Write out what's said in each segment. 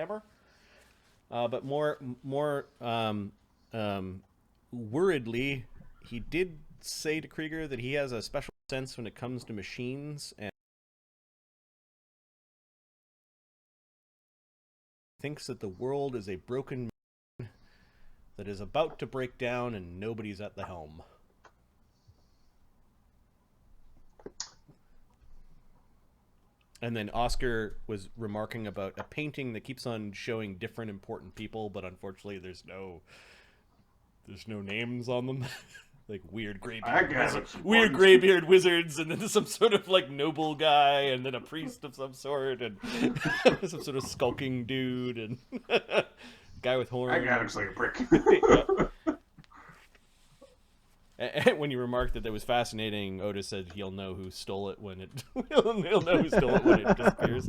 whatever. But more worriedly, he did say to Krieger that he has a special sense when it comes to machines and thinks that the world is a broken that is about to break down and nobody's at the helm. And then Oscar was remarking about a painting that keeps on showing different important people, but unfortunately there's no names on them. Like weird graybeard wizards, and then some sort of like noble guy, and then a priest of some sort, and some sort of skulking dude, and guy with horns. That guy looks like a prick. Yeah. And when you remarked that was fascinating, Otis said he'll know who stole it when it he'll know who stole it when it disappears.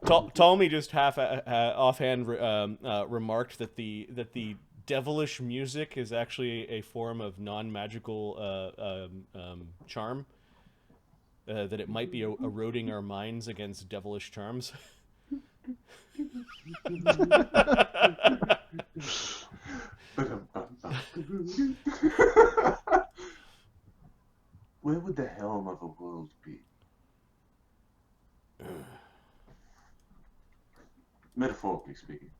Ptolemy just half offhand remarked that the devilish music is actually a form of non-magical charm. That it might be eroding our minds against devilish charms. Where would the helm of a world be? Metaphorically speaking.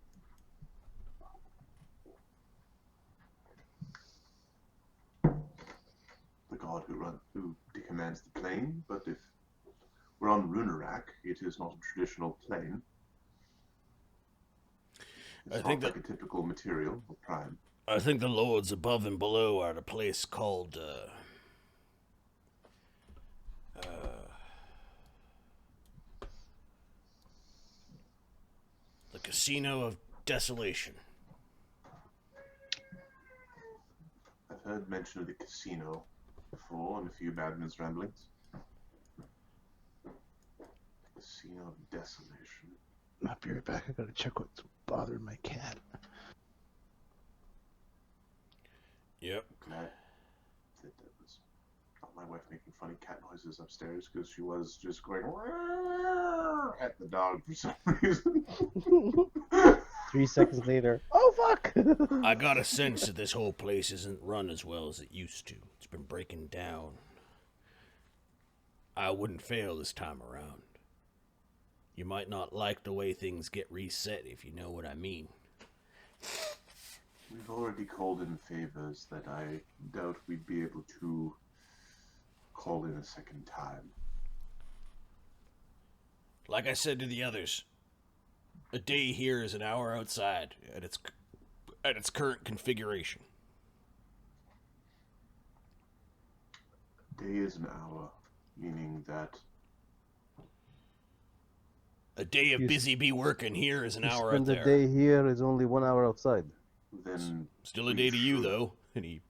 The god who commands the plane, but if we're on Runerak, it is not a traditional plane. It's not like a typical material or prime. I think the lords above and below are at a place called the Casino of Desolation. I've heard mention of the casino before in a few Madman's ramblings. Casino of Desolation. I'll be right back. I gotta check what's bothering my cat. Yep. Glad that was not my wife making funny cat noises upstairs, because she was just going at the dog for some reason. 3 seconds later, oh fuck! I got a sense that this whole place isn't run as well as it used to. It's been breaking down. I wouldn't fail this time around. You might not like the way things get reset, if you know what I mean. We've already called in favors that I doubt we'd be able to call in a second time. Like I said to the others, a day here is an hour outside at its current configuration. Day is an hour, meaning that a day of busy bee working here is an hour out there. The day here is only 1 hour outside. Then still a day to you, though. And he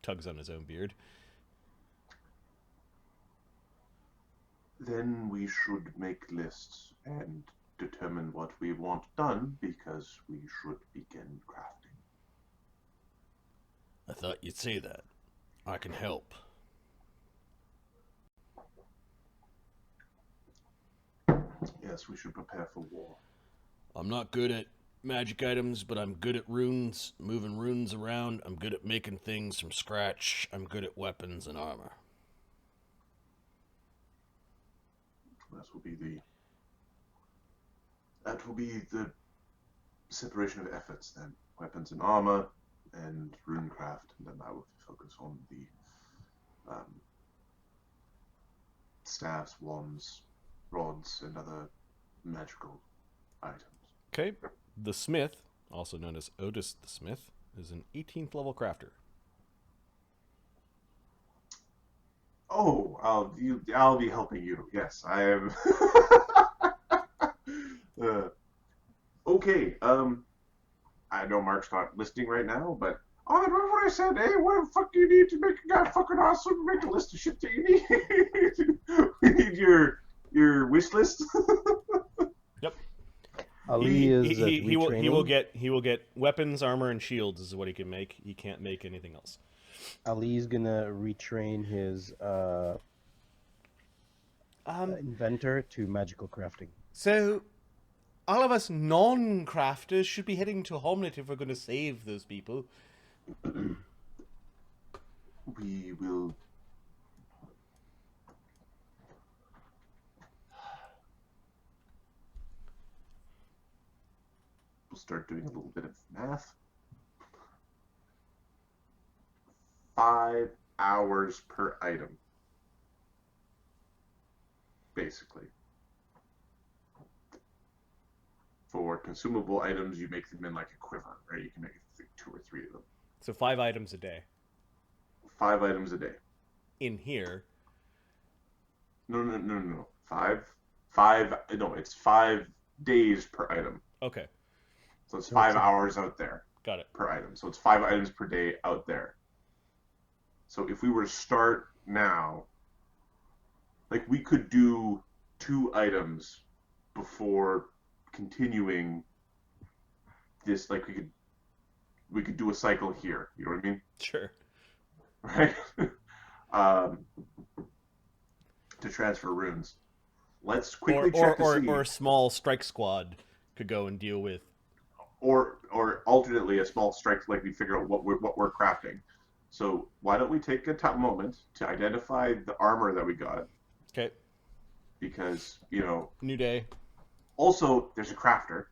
tugs on his own beard. Then we should make lists and determine what we want done, because we should begin crafting. I thought you'd say that. I can help. Yes, we should prepare for war. I'm not good at magic items, but I'm good at runes, moving runes around. I'm good at making things from scratch. I'm good at weapons and armor. That will be the separation of efforts then. Weapons and armor and runecraft, and then I will focus on the staffs, wands, rods, and other magical items. Okay. The Smith, also known as Otis the Smith, is an 18th level crafter. Oh, I'll be helping you. Yes, I am. Okay. I know Mark's not listening right now, but remember what I said? Hey, what the fuck do you need to make a guy fucking awesome? Make a list of shit that you need. We need your wish list. Yep. Ali he will get weapons, armor, and shields is what he can make. He can't make anything else. Ali's gonna retrain his inventor to magical crafting. So, all of us non-crafters should be heading to Homlet if we're going to save those people. We will. We'll start doing a little bit of math. 5 hours per item, basically. For consumable items, you make them in like a quiver, right? You can make 2 or 3 of them. So 5 items a day. 5 items a day. In here. No. 5. No, it's 5 days per item. Okay. So it's 5 hours out there. Got it. Per item. So it's 5 items per day out there. So if we were to start now, like we could do 2 items before continuing this. Like we could do a cycle here. You know what I mean? Sure. Right. To transfer runes. Let's quickly check to see. Or a small strike squad could go and deal with. Or alternately, a small strike, like we figure out what we're crafting. So why don't we take a moment to identify the armor that we got? Okay. Because, New day. Also, there's a crafter.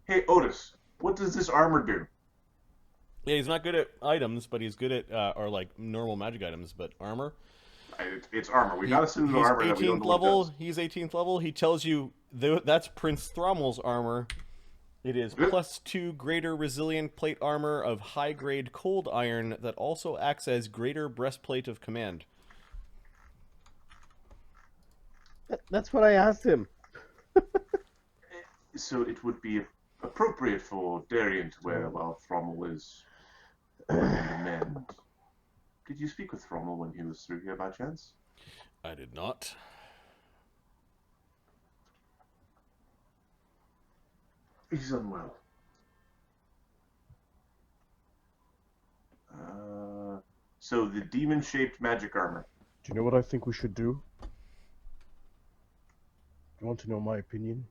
Hey, Otis, what does this armor do? Yeah, he's not good at items, but he's good at, or like normal magic items, but armor. It's armor. We gotta send the armor that we don't know what it does. He's 18th level. He tells you that's Prince Thrommel's armor. It is +2 greater resilient plate armor of high-grade cold iron that also acts as greater breastplate of command. That's what I asked him. So it would be appropriate for Darian to wear while Thrommel is in the mend. Did you speak with Thrommel when he was through here by chance? I did not. He's unwell. So the demon-shaped magic armor. Do you know what I think we should do? You want to know my opinion?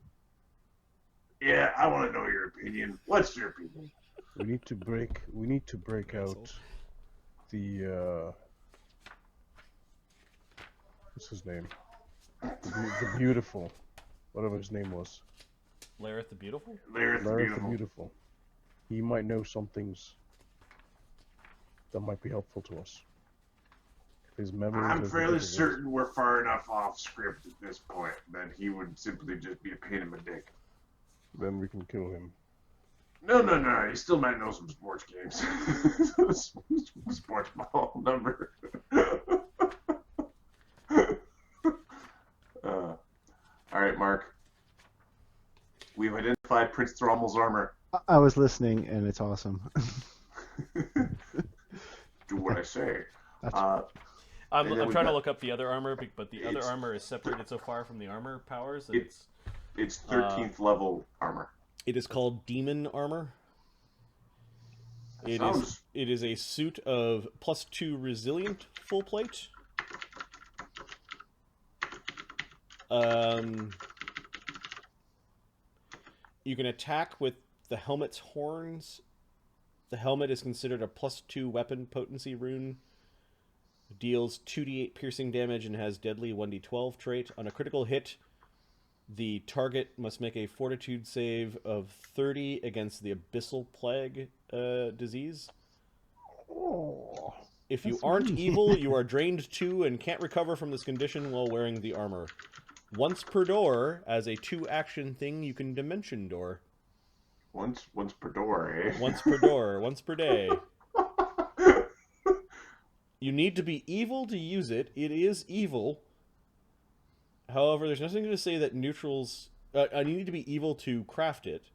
Yeah, I want to know your opinion. What's your opinion? We need to break out the what's his name? The beautiful, whatever his name was. Lareth the Beautiful? Lareth the Beautiful. He might know some things that might be helpful to us. His memory. I'm fairly certain we're far enough off script at this point that he would simply just be a pain in the dick. Then we can kill him. No. He still might know some sports games. Sports ball number. All right, Mark. We've identified Prince Thrommel's armor. I was listening, and it's awesome. Do what I say. I'm trying to look up the other armor, but the other armor is separated so far from the armor powers that it's 13th level armor. It is called Demon Armor. It is a suit of +2 resilient full plate. You can attack with the helmet's horns. The helmet is considered a +2 weapon potency rune. Deals 2d8 piercing damage and has deadly 1d12 trait. On a critical hit, the target must make a fortitude save of 30 against the Abyssal Plague disease. Oh, If you aren't evil, you are drained 2 and can't recover from this condition while wearing the armor. Once per door, as a 2-action thing, you can dimension door. Once per door, eh? Once per door, once per day. You need to be evil to use it. It is evil. However, there's nothing to say that neutrals... you need to be evil to craft it.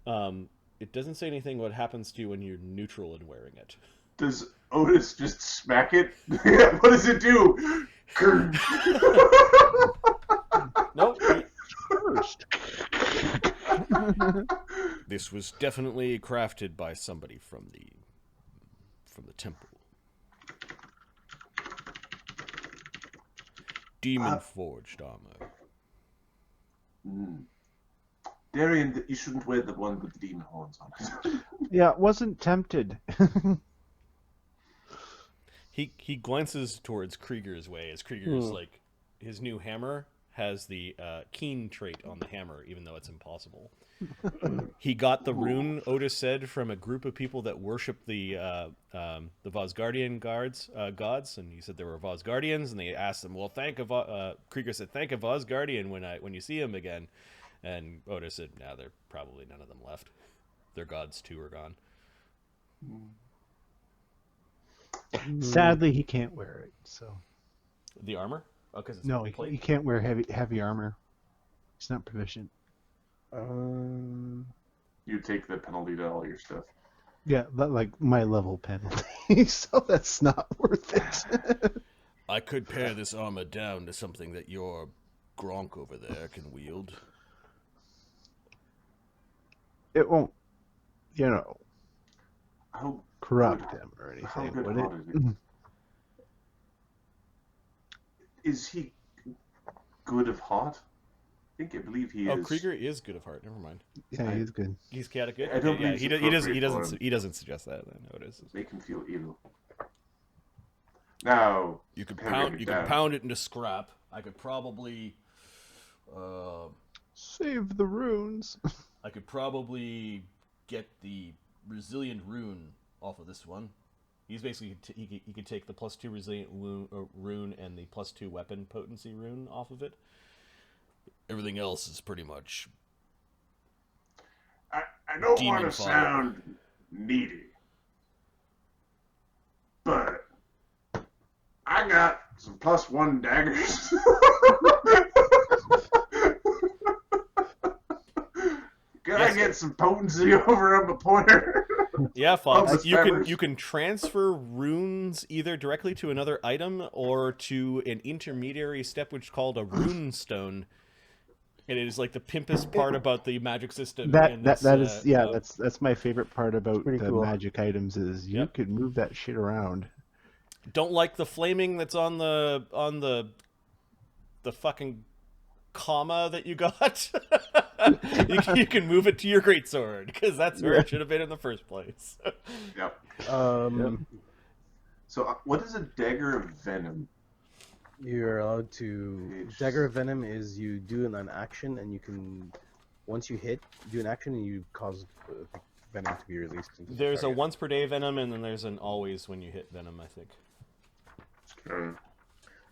It doesn't say anything what happens to you when you're neutral in wearing it. Does Otis just smack it? What does it do? Nope. First. This was definitely crafted by somebody from the temple. Demon forged armor. Darian, you shouldn't wear the one with the demon horns on it. Yeah, wasn't tempted. He glances towards Krieger's way as Krieger's like his new hammer has the keen trait on the hammer, even though it's impossible. He got the rune, Otis said, from a group of people that worship the Vosgardian gods, and he said there were Vosgardians, and they asked him, "Well, Krieger said, thank a Vosgardian when you see him again," and Otis said, "Nah, there are probably none of them left. Their gods too are gone." Sadly, he can't wear it. So The armor? Oh, because it's no, plate? he can't wear heavy armor. He's not proficient. You take the penalty to all your stuff. Yeah, like my level penalty. So that's not worth it. I could pare this armor down to something that your Gronk over there can wield. It won't, How corrupt him or How anything, good would Hot it? is he? Is he good of heart? I believe he Oh, is. Krieger is good of heart. Never mind. Yeah, he's good. He's chaotic good. I don't Okay, yeah, think he, it's he doesn't. He appropriate doesn't. for him. He doesn't suggest that. I notice. Make him feel evil. Now You could Paring pound. it You down. could pound it into scrap. I could probably. Save the runes. I could probably get the resilient rune off of this one. He's basically he could take the +2 resilient rune and the +2 weapon potency rune off of it. Everything else is pretty much. I don't Demon want to fodder. sound needy, but I got some +1 daggers. Can I get some potency over on my pointer? Yeah, Fox. That's You fabulous. can transfer runes either directly to another item or to an intermediary step, which is called a rune stone. And it is like the pimpest part about the magic system. and it's, that's my favorite part about Pretty the cool. magic items is you Yep. could move that shit around. Don't like the flaming that's on the fucking comma that you got. you can move it to your greatsword because that's where it should have been in the first place. Yep. So So, what is a dagger of venom? you're allowed to. Dagger of Venom is you do an action and you can, once you hit, do an action and you cause venom to be released. Into the There's a target. once per day venom, and then there's an always when you hit venom, I think. Okay.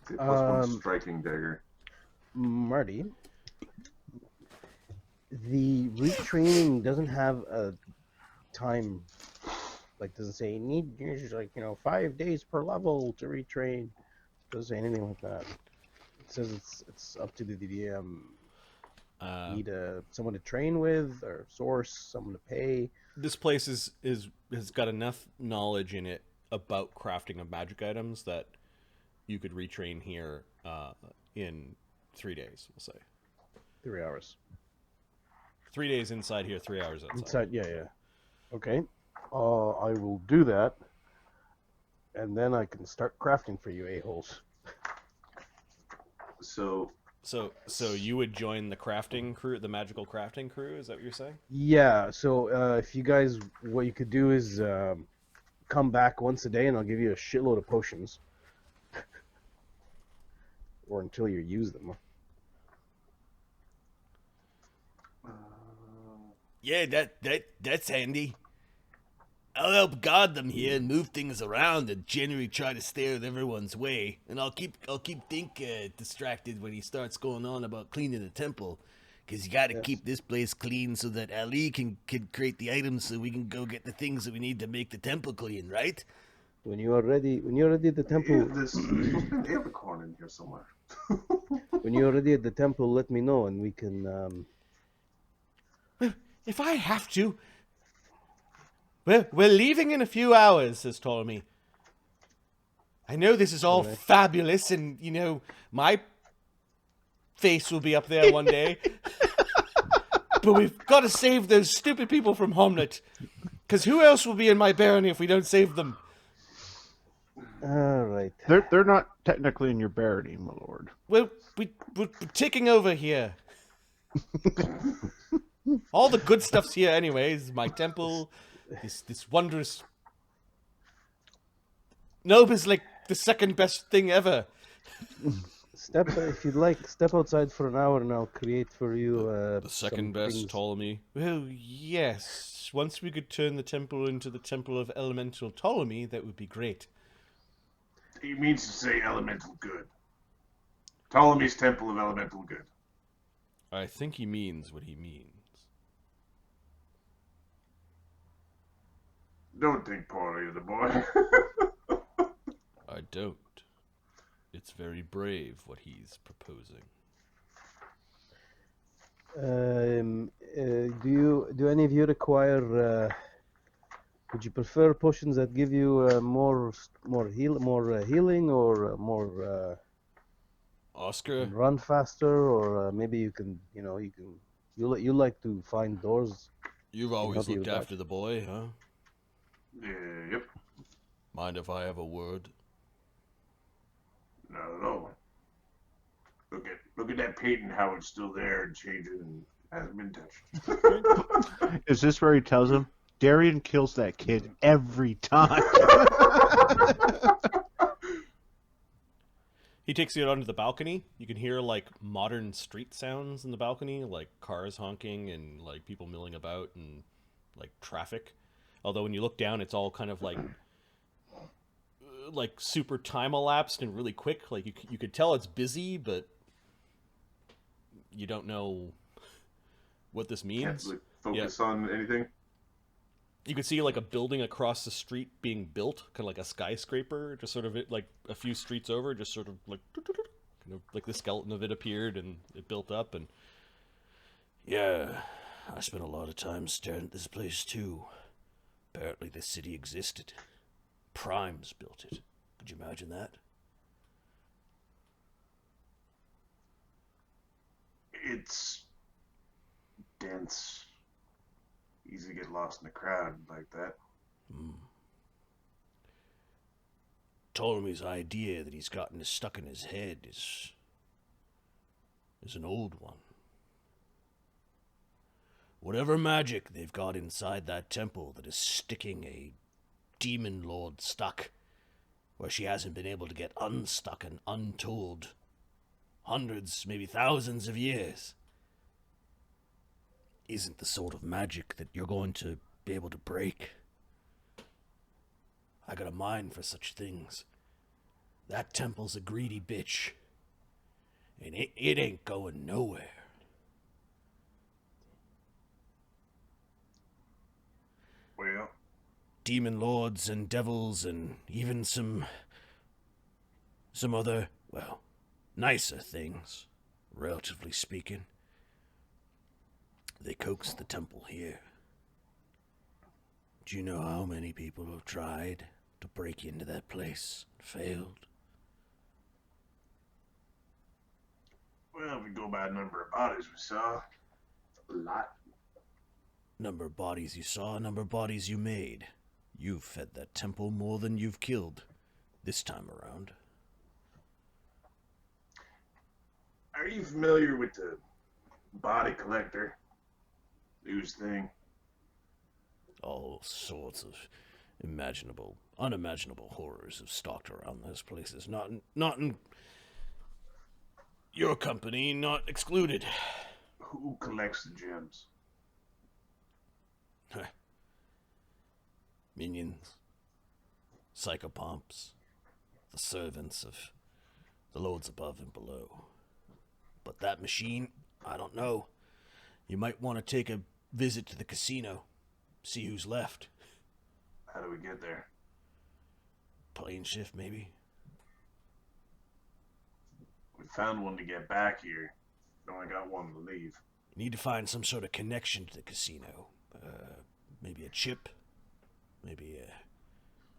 It's a +1 Um, striking dagger. Marty, the retraining doesn't have a time, like doesn't say need like 5 days per level to retrain. Doesn't say anything like that. It says it's up to the DDM. Need someone to train with or source, someone to pay. This place has got enough knowledge in it about crafting of magic items that you could retrain here in 3 days. We'll say 3 hours. 3 days inside here, 3 hours outside. Inside, yeah. Okay. I will do that. And then I can start crafting for you, a-holes. So, So you would join the crafting crew, the magical crafting crew? Is that what you're saying? Yeah, so if you guys, what you could do is come back once a day and I'll give you a shitload of potions. Or until you use them. Yeah, that's handy. I'll help guard them here and move things around and generally try to stay out of everyone's way. And I'll keep Dink distracted when he starts going on about cleaning the temple, because you got to keep this place clean so that Ali can create the items so we can go get the things that we need to make the temple clean, right? When you're ready at the temple, there's supposed to be an apricorn in here somewhere. when you're ready at the temple, let me know and we can. If I have to. We're leaving in a few hours, says Ptolemy. I know this is all fabulous, and, my face will be up there one day. But we've got to save those stupid people from Homlet. Because who else will be in my barony if we don't save them? All right. They're not technically in your barony, my lord. We're taking over here. All the good stuff's here, anyways. My temple, this wondrous. Nob is like the second best thing ever. If you'd like, step outside for an hour and I'll create for you. The second some best, things. Ptolemy. Well, yes. Once we could turn the temple into the temple of elemental Ptolemy, that would be great. He means to say elemental good. Ptolemy's temple of elemental good. I think he means what he means. Don't think poorly of the boy. I don't. It's very brave what he's proposing. Do any of you require? Would you prefer potions that give you more healing, or more Oscar, run faster, or maybe you can you like to find doors? you've always help you looked with that. after the boy, huh? Yep. Mind if I have a word? Not at all. Look at that painting, how it's still there and changing and hasn't been touched. Is this where he tells him Darian kills that kid every time? He takes you out onto the balcony. You can hear like modern street sounds in the balcony, like cars honking and like people milling about and like traffic. Although when you look down, it's all kind of like super time elapsed and really quick. Like you could tell it's busy, but you don't know what this Can't means. really focus on anything. You could see like a building across the street being built, kind of like a skyscraper, just sort of it like a few streets over, just sort of like kind of like the skeleton of it appeared and it built up. And yeah, I spent a lot of time staring at this place too. Apparently this city existed. Primes built it. Could you imagine that? It's dense. Easy to get lost in a crowd like that. Ptolemy's idea that he's gotten stuck in his head is an old one. Whatever magic they've got inside that temple that is sticking a demon lord stuck where she hasn't been able to get unstuck and untold hundreds, maybe thousands of years, isn't the sort of magic that you're going to be able to break. I got a mind for such things. That temple's a greedy bitch, and it ain't going nowhere. Well, Demon lords and devils and even some other, well, nicer things, relatively speaking. They coaxed the temple here. Do you know how many people have tried to break into that place and failed? well, if we go by the number of bodies we saw, a lot. Number of bodies you saw, number of bodies you made. You've fed that temple more than you've killed this time around. Are you familiar with the body collector? News thing. All sorts of imaginable, unimaginable horrors have stalked around those places. Not in your company, not excluded. Who collects the gems? Minions, psychopomps, the servants of the lords above and below. But that machine, I don't know. You might want to take a visit to the casino, see who's left. How do we get there? Plane shift, maybe? We found one to get back here. Only got one to leave. You need to find some sort of connection to the casino. Maybe a chip, maybe a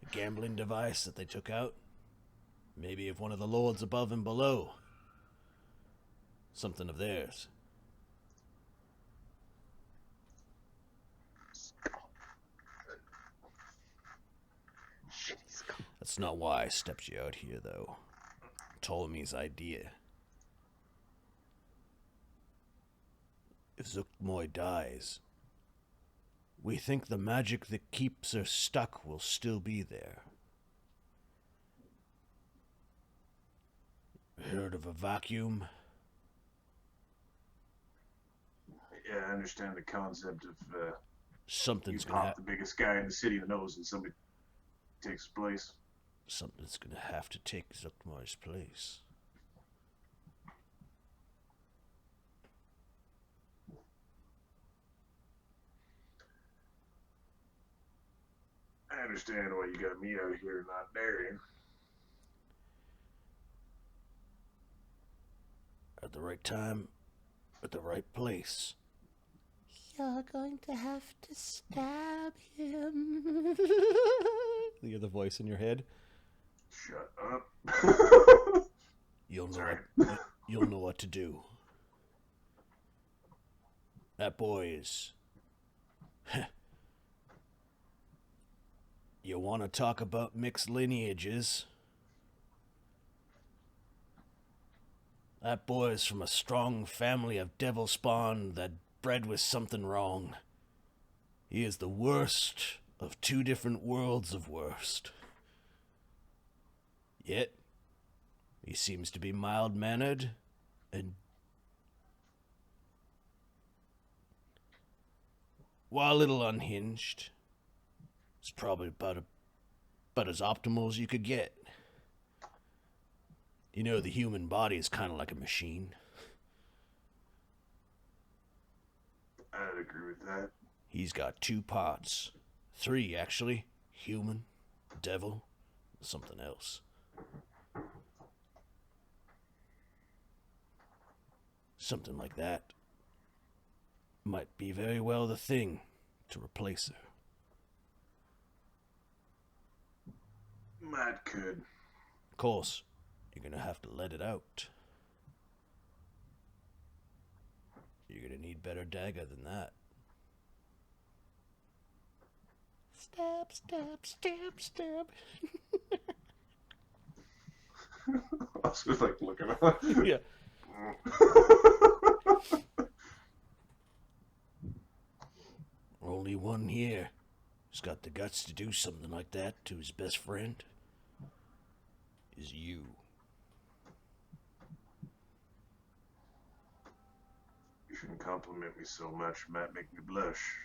gambling device that they took out. Maybe of one of the lords above and below. Something of theirs. That's not why I stepped you out here, though. Ptolemy's idea. Zuckmoy dies, we think the magic that keeps her stuck will still be there. Heard of a vacuum? Yeah, I understand the concept of you Something's gonna pop the biggest guy in the city that knows and somebody takes place. something's gonna have to take Zuckmoy's place. I understand why you got me out here, not Darian. At the right time, at the right place. You're going to have to stab him. The other voice in your head. Shut up. You'll know Sorry. you'll know what to do. That boy is. You want to talk about mixed lineages? That boy is from a strong family of devil spawn that bred with something wrong. He is the worst of two different worlds of worst. Yet, he seems to be mild-mannered and, while a little unhinged, it's probably about as optimal as you could get. You know, the human body is kind of like a machine. I'd agree with that. He's got 2 parts. 3, actually. Human, devil, something else. Something like that might be very well the thing to replace her. That could. Of course, you're gonna have to let it out. You're gonna need better dagger than that. Stab, stab, stab, stab. I was just like looking at it. Yeah. Only one here who's got the guts to do something like that to his best friend is you. You shouldn't compliment me so much. It might make me blush.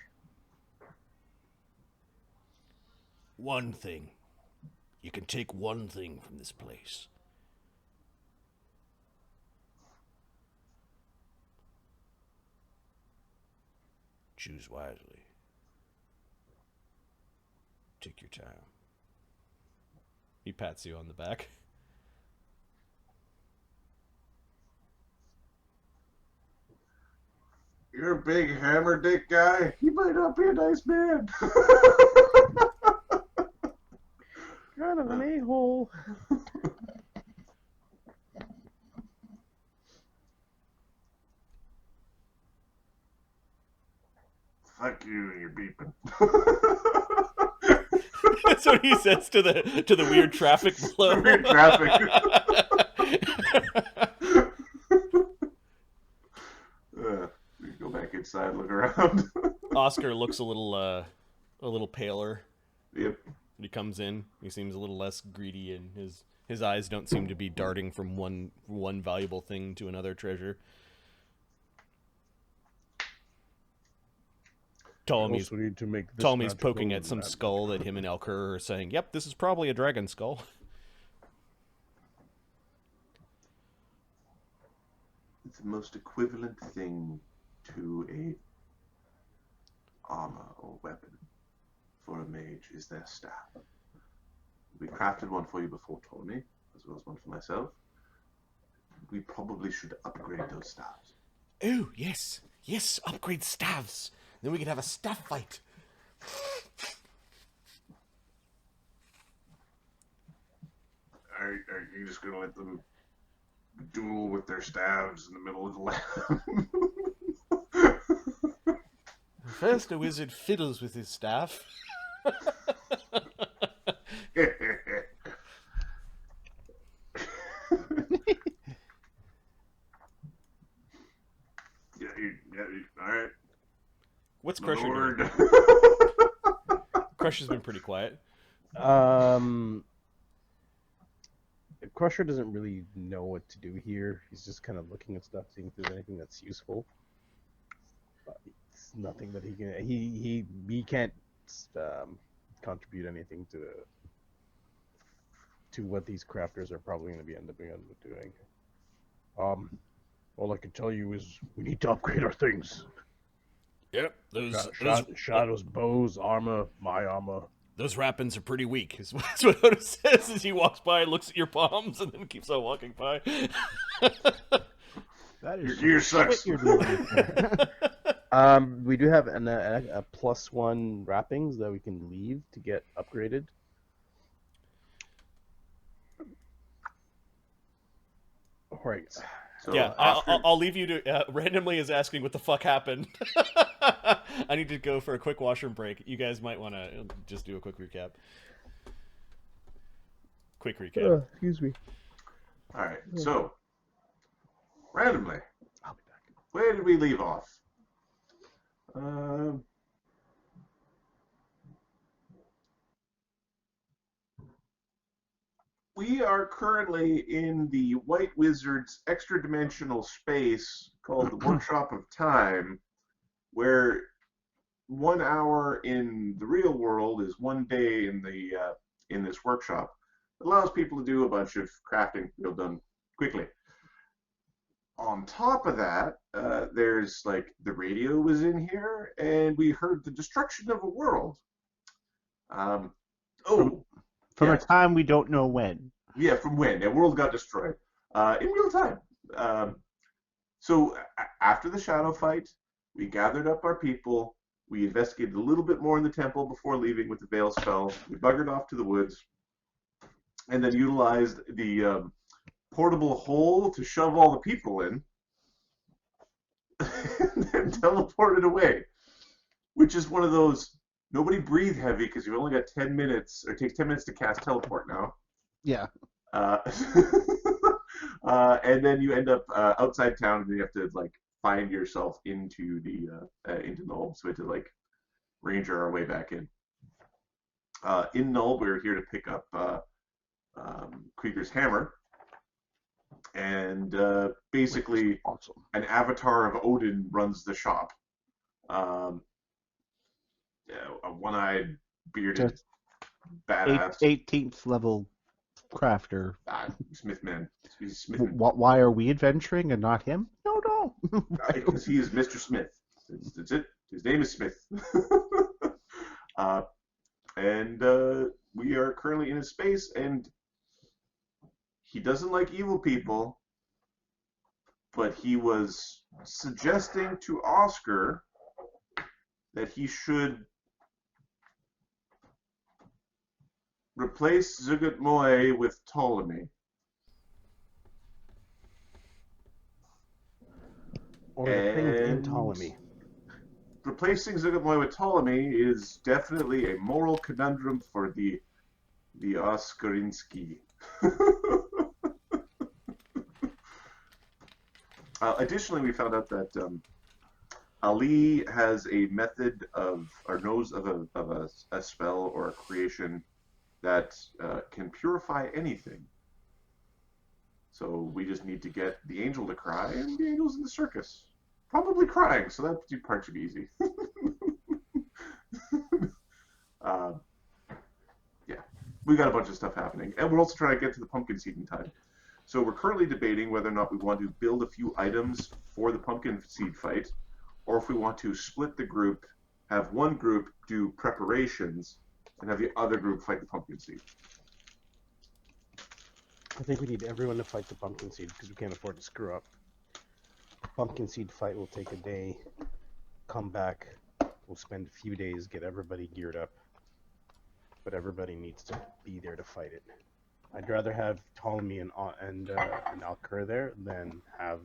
One thing. You can take one thing from this place. Choose wisely. Take your time. He pats you on the back. You're a big hammer dick guy. You might not be a nice man. Kind of an a-hole. Fuck you and your beeping. That's what he says to the weird traffic below. Weird traffic. We can go back inside, look around. Oscar looks a little paler. Yep. When he comes in, he seems a little less greedy, and his eyes don't seem to be darting from one valuable thing to another treasure. Ptolemy's Also need to make this Ptolemy's magical poking at and some that- skull that him and Elkur are saying, "Yep, this is probably a dragon skull." It's the most equivalent thing to a armor or weapon for a mage is their staff. We crafted one for you before, Ptolemy, as well as one for myself. We probably should upgrade those staffs. Oh, yes, upgrade staves. Then we can have a staff fight. Are you just gonna let them duel with their staves in the middle of the land? First, a wizard fiddles with his staff. All right. What's Crusher doing? Lord. Crusher's been pretty quiet. Crusher doesn't really know what to do here. He's just kind of looking at stuff, seeing if there's anything that's useful. But it's nothing that he can. He can't contribute anything to what these crafters are probably going to end up doing. All I can tell you is we need to upgrade our things. Yep, those Shadow's bows, armor, my armor. those wrappings are pretty weak. Is what Otis says as he walks by and looks at your palms and then keeps on walking by. That Your is gear some sucks. shit you're dealing with there. We do have a +1 wrappings that we can leave to get upgraded. All right. So, Yeah, Oscar, I'll leave you to randomly is asking what the fuck happened. I need to go for a quick washroom break. You guys might want to just do a quick recap. Quick recap. Excuse me. all right. So, randomly, I'll be back. where did we leave off? We are currently in the White Wizard's extra-dimensional space called the Workshop of Time, where 1 hour in the real world is 1 day in this workshop. It allows people to do a bunch of crafting real done quickly. On top of that, there's like the radio was in here, and we heard the destruction of a world. From yeah. a time we don't know when. Yeah, from when? The world got destroyed in real time. So after the shadow fight, we gathered up our people. We investigated a little bit more in the temple before leaving with the veil spell. We buggered off to the woods, and then utilized the portable hole to shove all the people in, and then teleported away. Which is one of those, nobody breathe heavy because you've only got 10 minutes, or it takes 10 minutes to cast teleport now. Yeah. And then you end up outside town, and then you have to like find yourself into Null. So we had to like ranger our way back in. In Null, we're here to pick up Krieger's hammer, and basically Awesome. an avatar of Odin runs the shop. A one-eyed, bearded, badass 18th level crafter. Smithman. He's Smithman. Why are we adventuring and not him? No. Because he is Mr. Smith. That's it. His name is Smith. And we are currently in his space, and he doesn't like evil people, but he was suggesting to Oscar that he should replace Zugut Moe with Ptolemy. Or the things in And Ptolemy. replacing Zugut Moe with Ptolemy is definitely a moral conundrum for the Oskarinsky. Additionally, we found out that Ali has a method or knows of a spell or a creation that can purify anything. So we just need to get the angel to cry, and the angel's in the circus. Probably crying, so that part should be easy. Yeah, we got a bunch of stuff happening. And we're also trying to get to the pumpkin seeding time. So we're currently debating whether or not we want to build a few items for the pumpkin seed fight, or if we want to split the group, have one group do preparations, and have the other group fight the pumpkin seed. I think we need everyone to fight the pumpkin seed because we can't afford to screw up. The pumpkin seed fight will take a day. Come back. We'll spend a few days, get everybody geared up. But everybody needs to be there to fight it. I'd rather have Ptolemy and Alcur there than have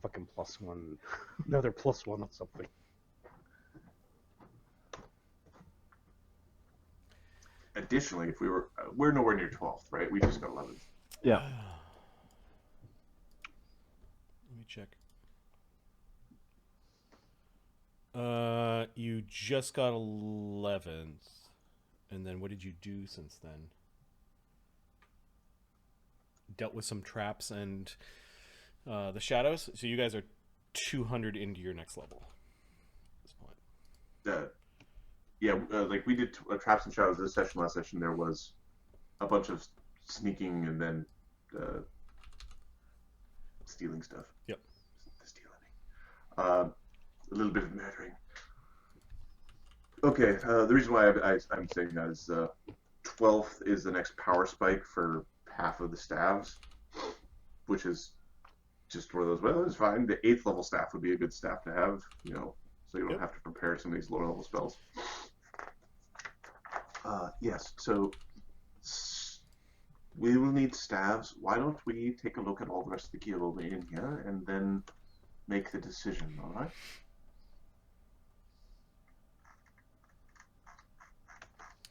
fucking +1, another +1 on something. Additionally, if we're nowhere near 12th, right? We just got 11th. Yeah. Let me check. You just got 11th, and then what did you do since then? Dealt with some traps and the shadows. So you guys are 200 into your next level at this point. Like we did traps and shadows this session. Last session there was a bunch of sneaking and then stealing stuff. Yep. Stealing. A little bit of murdering. Okay, the reason why I'm saying that is 12th is the next power spike for half of the staves, which is just one of those. Well, it's fine. The 8th level staff would be a good staff to have, so you don't have to prepare some of these lower level spells. Yes, so we will need staves. Why don't we take a look at all the rest of the guild in here and then make the decision, all right?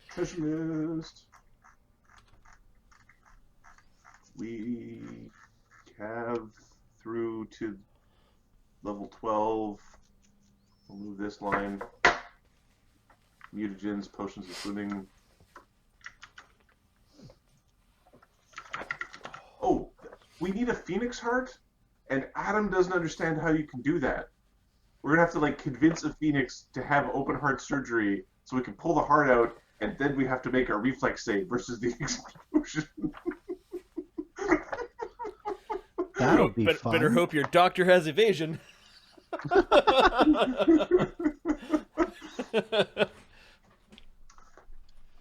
Treasure list. We have through to level 12. We'll move this line. Mutagens, potions of swimming. Oh, we need a phoenix heart, and Adam doesn't understand how you can do that. We're gonna have to convince a phoenix to have open heart surgery so we can pull the heart out, and then we have to make our reflex save versus the explosion. That'll be fun. Better hope your doctor has evasion.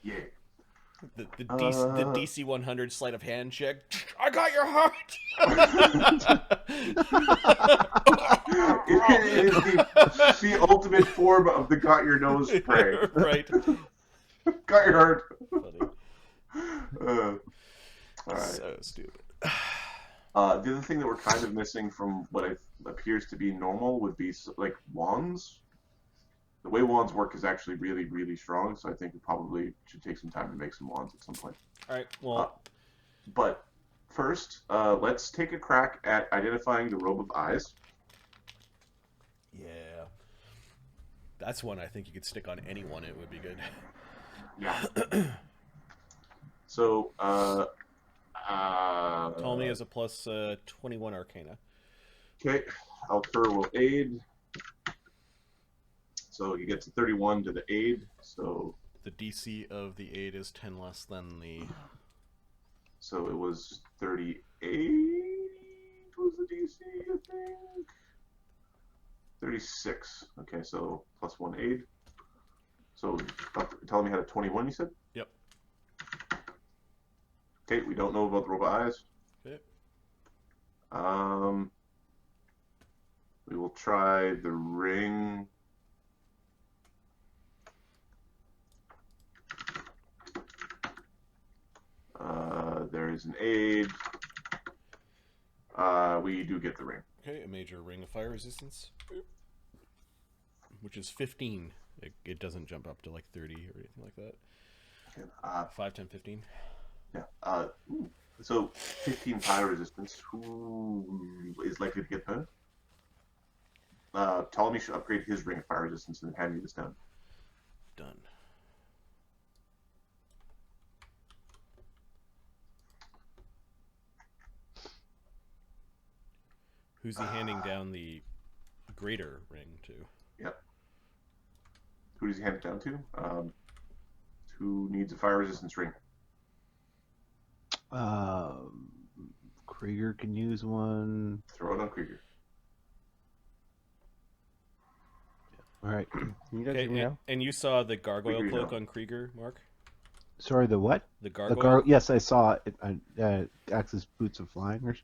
Yeah. The DC 100 sleight of hand check. I got your heart. It is the ultimate form of the got your nose spray. Right. Got your heart. Funny. All right. So stupid. The other thing that we're kind of missing from what appears to be normal would be wands. The way wands work is actually really, really strong, so I think we probably should take some time to make some wands at some point. All right. Well, but first, let's take a crack at identifying the robe of eyes. yeah. That's one I think you could stick on anyone. It would be good. Yeah. So, Ptolemy is a plus 21 Arcana. Okay, Alcur will aid. So he gets a 31 to the aid. So The DC of the aid is 10 less than the. So it was 38 was the DC, I think. 36. Okay, so plus 1 aid. So telling me had a 21, you said? Yep. Okay, we don't know about the robot eyes. Okay. We will try the ring. There is an aid. We do get the ring. Okay, a major ring of fire resistance, which is 15. It doesn't jump up to 30 or anything like that. Okay, 5, 10, 15. Yeah. So 15 fire resistance. Who is likely to get burned? Ptolemy should upgrade his ring of fire resistance and hand me this down. Done. Who's he handing down the greater ring to? Yep. Who does he hand it down to? Who needs a fire resistance ring? Krieger can use one. Throw it on Krieger. All right. You guys Okay, hear me now? and you saw the gargoyle Krieger, cloak no. on Krieger, Mark? Sorry, the what? The The gargoyle Yes, I saw it. Acts as boots of flying or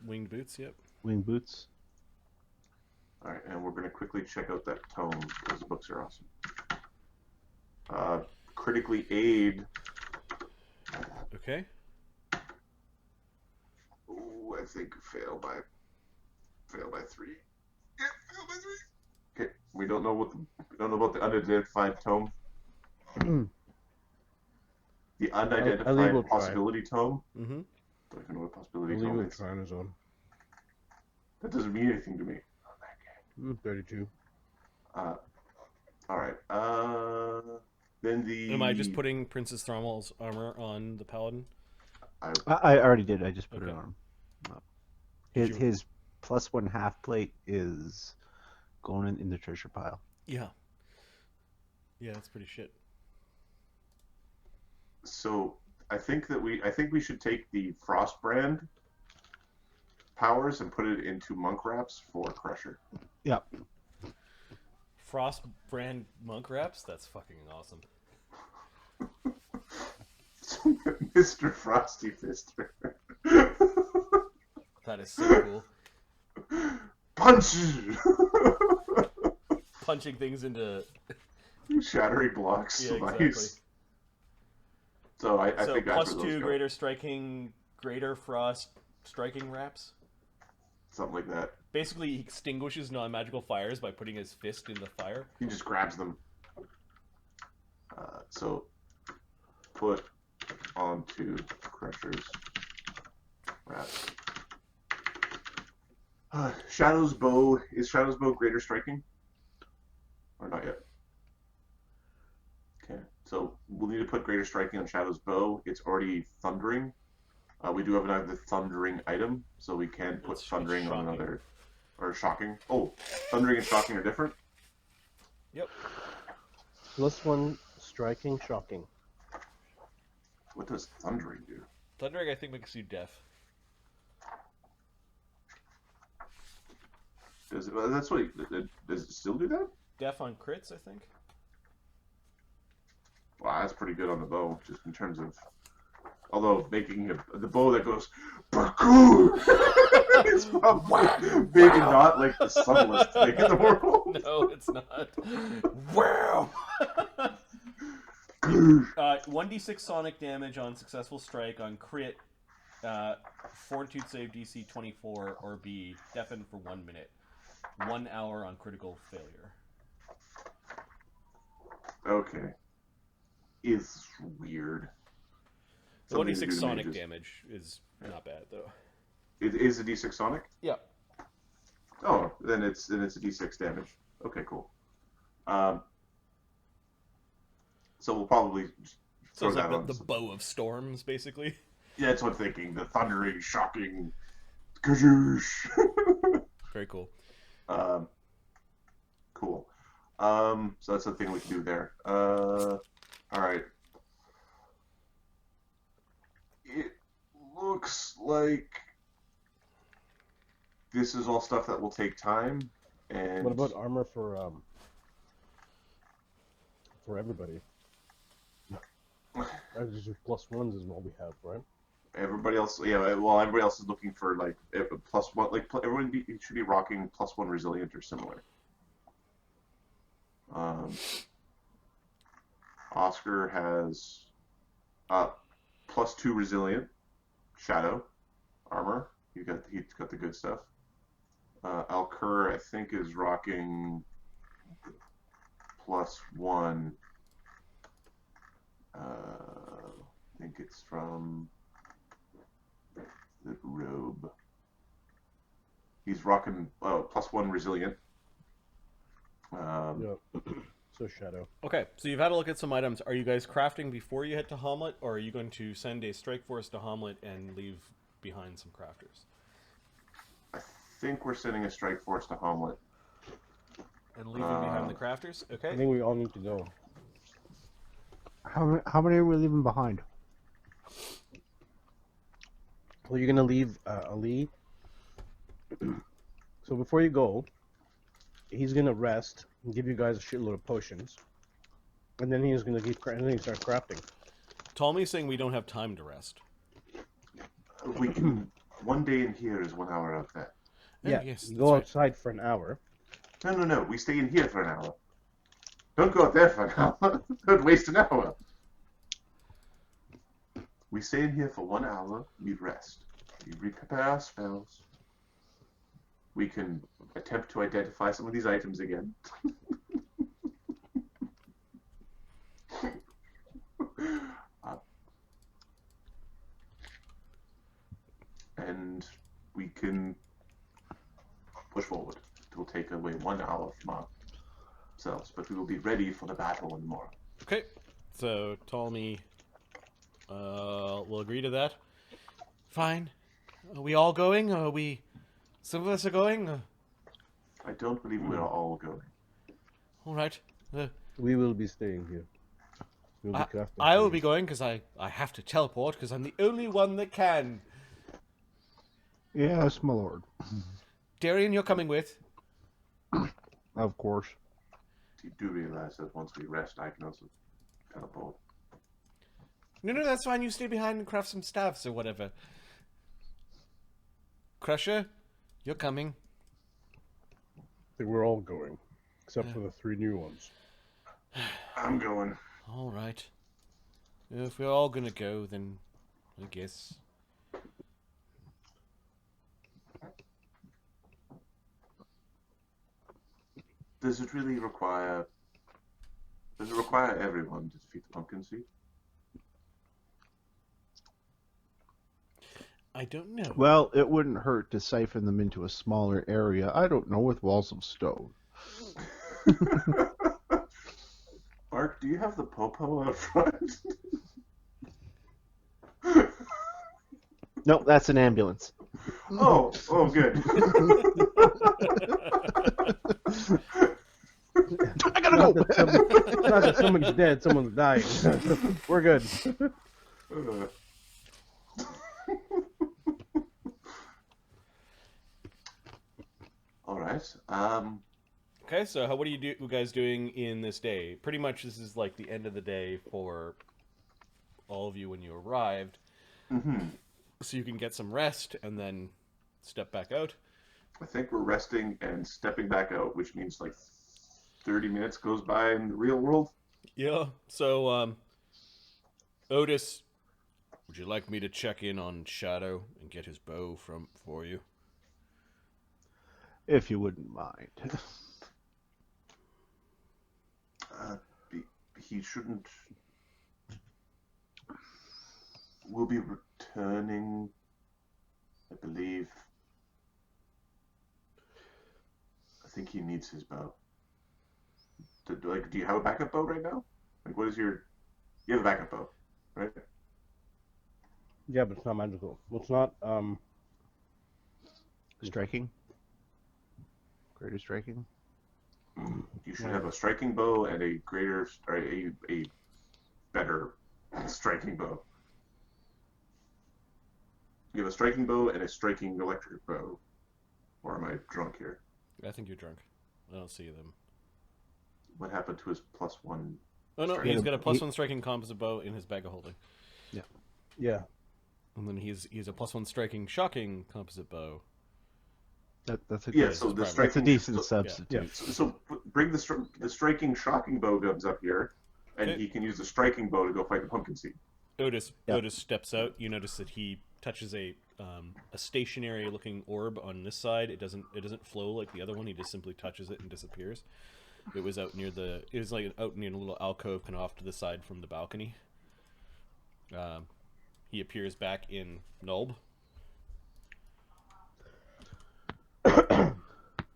winged boots, yep. wing boots. All right, and we're going to quickly check out that tome because the books are awesome. Critically aid. Okay. Ooh, I think fail by 3. Yeah, fail by 3. Okay, we don't know about the unidentified tome. The I will unidentified try. possibility tome. Mm-hmm. Don't even know what possibility Illegal tome is. trying his own. That doesn't mean anything to me. 32. All right. Then the. Am I just putting Princess Thromel's armor on the paladin? I already did. I just put it Okay. on. Did His you- his +1 half plate is going in the treasure pile. Yeah. Yeah, that's pretty shit. So I think we should take the Frost brand powers and put it into monk wraps for Crusher. Yep. Frost brand monk wraps? That's fucking awesome. Mr. Frosty Fister. That is so cool. Punch! Punching things into. Shattering blocks Yeah, of exactly. ice. So I So think that's plus where those 2 go. greater striking, greater frost striking wraps. Something like that. Basically, he extinguishes non-magical fires by putting his fist in the fire. He just grabs them. So put onto Crusher's wraps. Shadow's bow. Is Shadow's bow greater striking? Or not yet? Okay. So we'll need to put greater striking on Shadow's bow. It's already thundering. We do have another thundering item, so we can put It's thundering on shocking. another. Or shocking. Oh, thundering and shocking are different? Yep. +1 striking, shocking. What does thundering do? Thundering, I think, makes you deaf. Does it, that's what does it still do that? Deaf on crits, I think. Wow, that's pretty good on the bow, just in terms of. Although making the bow that goes parkour is probably maybe not like the subtlest thing in the world. No, it's not. Wow! 1d6 sonic damage on successful strike on crit, fortitude save DC 24 or B, deafened for 1 minute. 1 hour on critical failure. Okay, is weird. The Something to 1d6 do to sonic mages. damage is not bad, though. It is a D6 sonic. Yeah. Oh, then it's a D6 damage. Okay, cool. So we'll probably just So throw it's that like on. the bow of storms, basically. Yeah, that's what I'm thinking. The thundering, shocking, kazoosh. Very cool. Cool. So that's the thing we can do there. All right. It looks like this is all stuff that will take time. And What about armor for everybody? Just +1s is what we have, right? everybody else? Yeah. Well, everybody else is looking for like +1. Like everyone should be rocking +1 resilient or similar. Oscar has +2 resilient shadow armor. He's got the good stuff. Alcur, I think, is rocking +1. I think it's from the robe. He's rocking +1 resilient. Yeah. So shadow. Okay, so you've had a look at some items. Are you guys crafting before you head to Hamlet, or are you going to send a strike force to Hamlet and leave behind some crafters? I think we're sending a strike force to Hamlet. And leaving behind the crafters? I Okay. think we all need to go. How many are we leaving behind? Well, you're gonna leave Ali. So before you go, he's gonna rest and give you guys a shitload of potions, and then he's gonna and then he start crafting. Ptolemy's saying we don't have time to rest. We can. One day in here is 1 hour out there. Yeah, yes, you that's go right. outside for an hour. No. We stay in here for an hour. Don't go out there for an hour. Don't waste an hour. We stay in here for 1 hour. We rest. We prepare our spells. We can attempt to identify some of these items again. And we can push forward. It will take away 1 hour from our ourselves, but we will be ready for the battle in the morning. Okay, so Ptolemy will agree to that. Fine. Are we all going? Are we... Some of us are going? I don't believe we're all going. All right. We will be staying here. We'll be crafting I will things. be going because I have to teleport because I'm the only one that can. Yes, my lord. Darian, you're coming with. Of course. You do realize that once we rest, I can also teleport. No, that's fine. You stay behind and craft some staffs or whatever. Crusher, you're coming. I think we're all going, except for the 3 new ones. I'm going. All right. If we're all gonna go, then I guess. Does it really require... Does it require everyone to defeat the pumpkin seed? I don't know. Well, it wouldn't hurt to siphon them into a smaller area. I don't know, with walls of stone. Mark, do you have the popo out front? No, that's an ambulance. Oh, good. I gotta go! Not that somebody's dead, someone's dying. We're good. All right. Okay, so what are you guys doing in this day? Pretty much this is like the end of the day for all of you when you arrived. Mm-hmm. So you can get some rest and then step back out. I think we're resting and stepping back out, which means like 30 minutes goes by in the real world. Yeah. So, Otis, would you like me to check in on Shadow and get his bow for you? If you wouldn't mind. He shouldn't. We'll be returning, I believe. I think he needs his bow. Do you have a backup bow right now? Like, what is your... You have a backup bow, right? Yeah, but it's not magical. Well, it's not, Striking? Greater striking? You should have a striking bow and a greater, or a better striking bow. You have a striking bow and a striking electric bow. Or am I drunk here? I think you're drunk. I don't see them. What happened to his +1? Oh no, Striking. he's got a +1 striking composite bow in his bag of holding. yeah. And then he's a +1 striking shocking composite bow. That's a Yeah, good, so the that's striking... a decent so- substitute. So bring the striking shocking bow guns up here, and Okay. he can use the striking bow to go fight the pumpkin seed. Otis Yeah. Otis steps out. You notice that he touches a stationary looking orb on this side. It doesn't flow like the other one. He just simply touches it and disappears. It was out near out near a little alcove kind of off to the side from the balcony. He appears back in Nulb.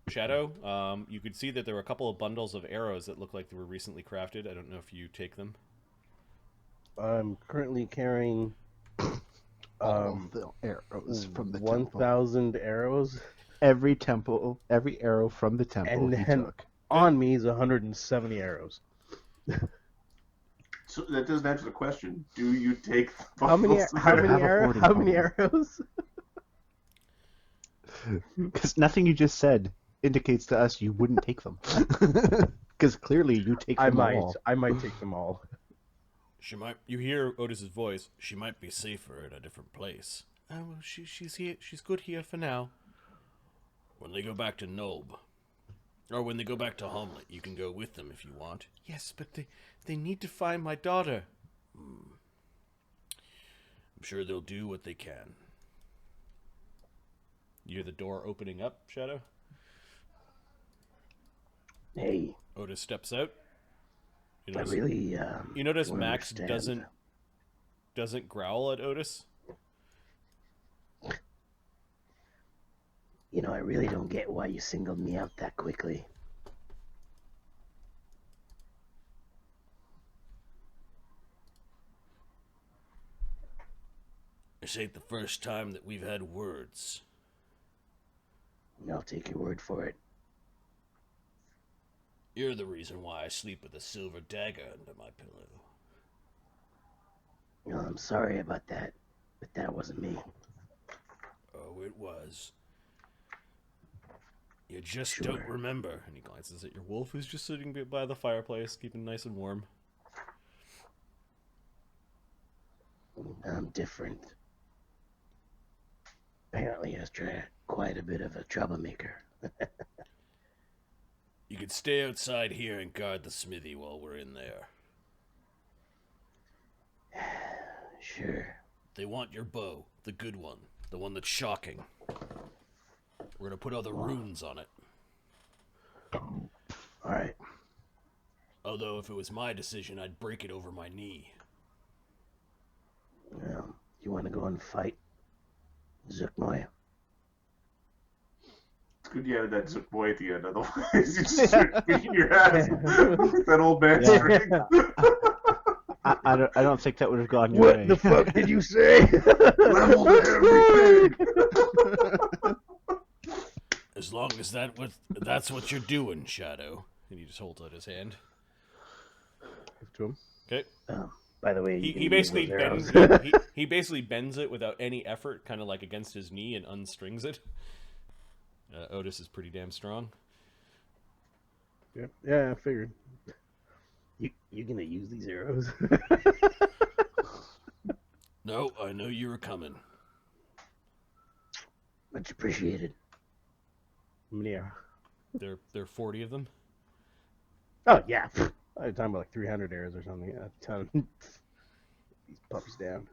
Shadow, you could see that there were a couple of bundles of arrows that look like they were recently crafted. I don't know if you take them. I'm currently carrying All the arrows from the temple. 1,000 arrows, Every arrow from the temple and he then took. on me is 170 arrows. So that doesn't answer the question. Do you take the How many bundles of have a arrows? hoarding How many problem. arrows? Because nothing you just said indicates to us you wouldn't take them. Because clearly you take them all. I might take them all. She might. You hear Otis's voice. She might be safer at a different place. Oh, well, she's here. She's good here for now. When they go back to Nulb, or when they go back to Hamlet, you can go with them if you want. Yes, but they need to find my daughter. I'm sure they'll do what they can. You hear the door opening up, Shadow? Hey, Otis steps out. You I notice, really, you notice don't Max understand. doesn't growl at Otis. You know, I really don't get why you singled me out that quickly. This ain't the first time that we've had words. I'll take your word for it. You're the reason why I sleep with a silver dagger under my pillow. No, I'm sorry about that, but that wasn't me. Oh, it was. You just Sure. don't remember. And he glances at your wolf, who's just sitting by the fireplace, keeping nice and warm. I'm different. Apparently, I was quite a bit of a troublemaker. You could stay outside here and guard the smithy while we're in there. Sure. They want your bow, the good one, the one that's shocking. We're gonna put other runes on it. Alright. Although, if it was my decision, I'd break it over my knee. Well, you want to go and fight Zookmoy? It's good you added that Zook boy at the end, otherwise you just start beating your ass with that old man Yeah. string. I don't think that would have gone your What way. the fuck did you say? Level everything! As long as that's what you're doing, Shadow. And he just holds out his hand. Give to him. Okay. By the way, He you basically can use bends. those arrows. He basically bends it without any effort, kind of like against his knee, and unstrings it. Otis is pretty damn strong. Yeah, I figured. You gonna use these arrows? No, I know you were coming. Much appreciated. Yeah. There are 40 of them. Oh yeah. I was talking about like 300 arrows or something. A ton. These puppies down.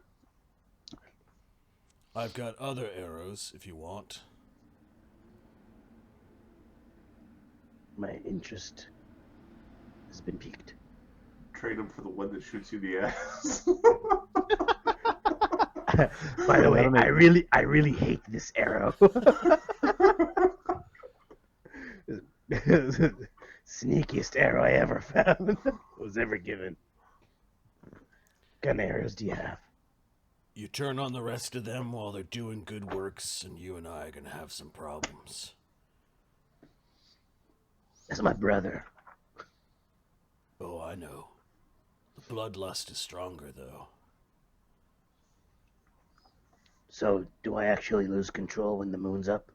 I've got other arrows if you want. My interest has been piqued. Trade him for the one that shoots you in the ass. By the way, that'll make- I really hate this arrow. Sneakiest arrow I ever found. Was ever given. What kind of arrows do you have? You turn on the rest of them while they're doing good works, and you and I are gonna have some problems. That's my brother. Oh, I know. The bloodlust is stronger, though. So, do I actually lose control when the moon's up?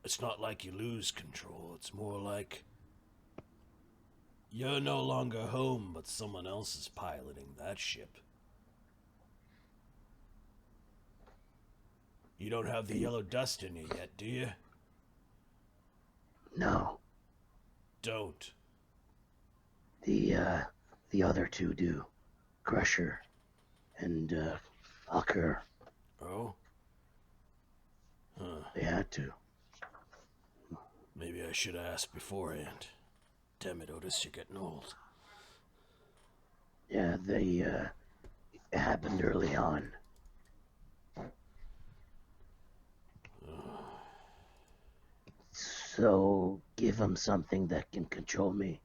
It's not like you lose control. It's more like you're no longer home, but someone else is piloting that ship. You don't have the yellow dust in you yet, do you? No. Don't. The other two do. Crusher and Ucker. Oh? Huh. They had to. Maybe I should have asked beforehand. Damn it, Otis, you're getting old. Yeah, it happened early on. So give them something that can control me,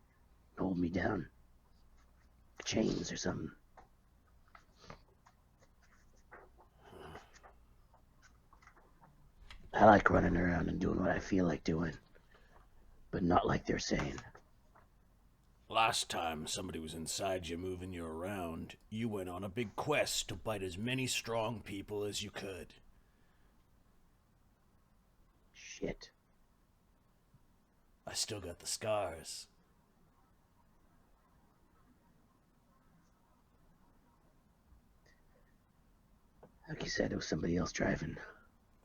hold me down. Chains or something. I like running around and doing what I feel like doing, but not like they're saying. Last time somebody was inside you moving you around, you went on a big quest to bite as many strong people as you could. Shit. I still got the scars. Like you said, it was somebody else driving.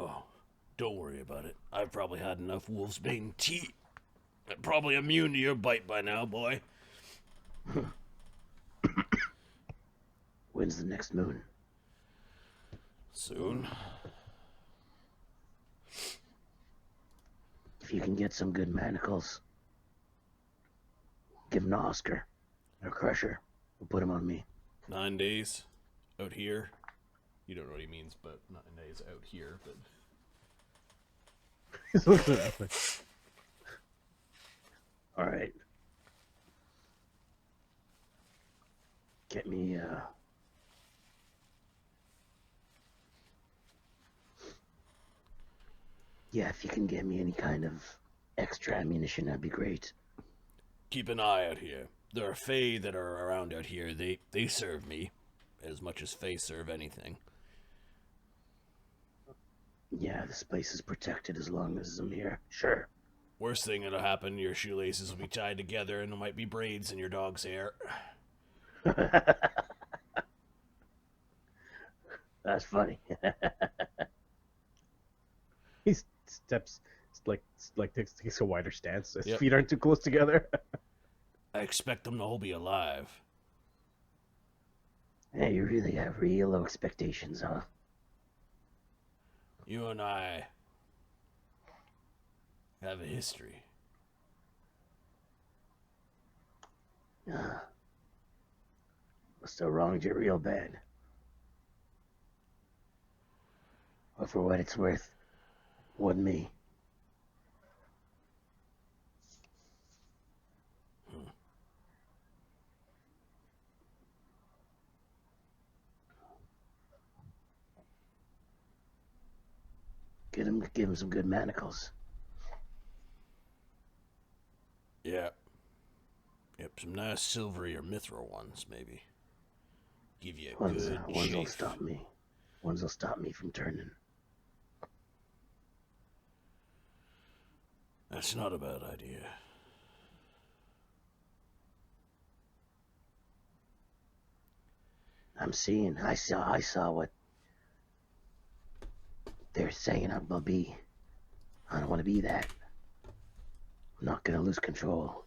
Oh, don't worry about it. I've probably had enough wolfsbane tea. I'm probably immune to your bite by now, boy. When's the next moon? Soon. If you can get some good manacles, give them to Oscar or Crusher. We'll put them on me. 9 days. Out here. You don't know what he means, but 9 days out here, but... He's looking at us like, All right. get me yeah, if you can get me any kind of extra ammunition, that'd be great. Keep an eye out here. There are Fae that are around out here. They serve me as much as Fae serve anything. Yeah, this place is protected as long as I'm here. Sure. Worst thing that'll happen, your shoelaces will be tied together and there might be braids in your dog's hair. That's funny. He steps takes a wider stance. His Yep. feet aren't too close together. I expect them to all be alive. Hey, you really have real low expectations, huh? You and I have a history. Must have wronged you real bad. But for what it's worth, wasn't me. Give him some good manacles. Yeah. Yep, some nice silvery or mithril ones, maybe. Give you a Ones good will chafe. stop me. Ones will stop me from turning. That's not a bad idea. I saw what they're saying I'm gonna be. I don't want to be that. I'm not gonna lose control.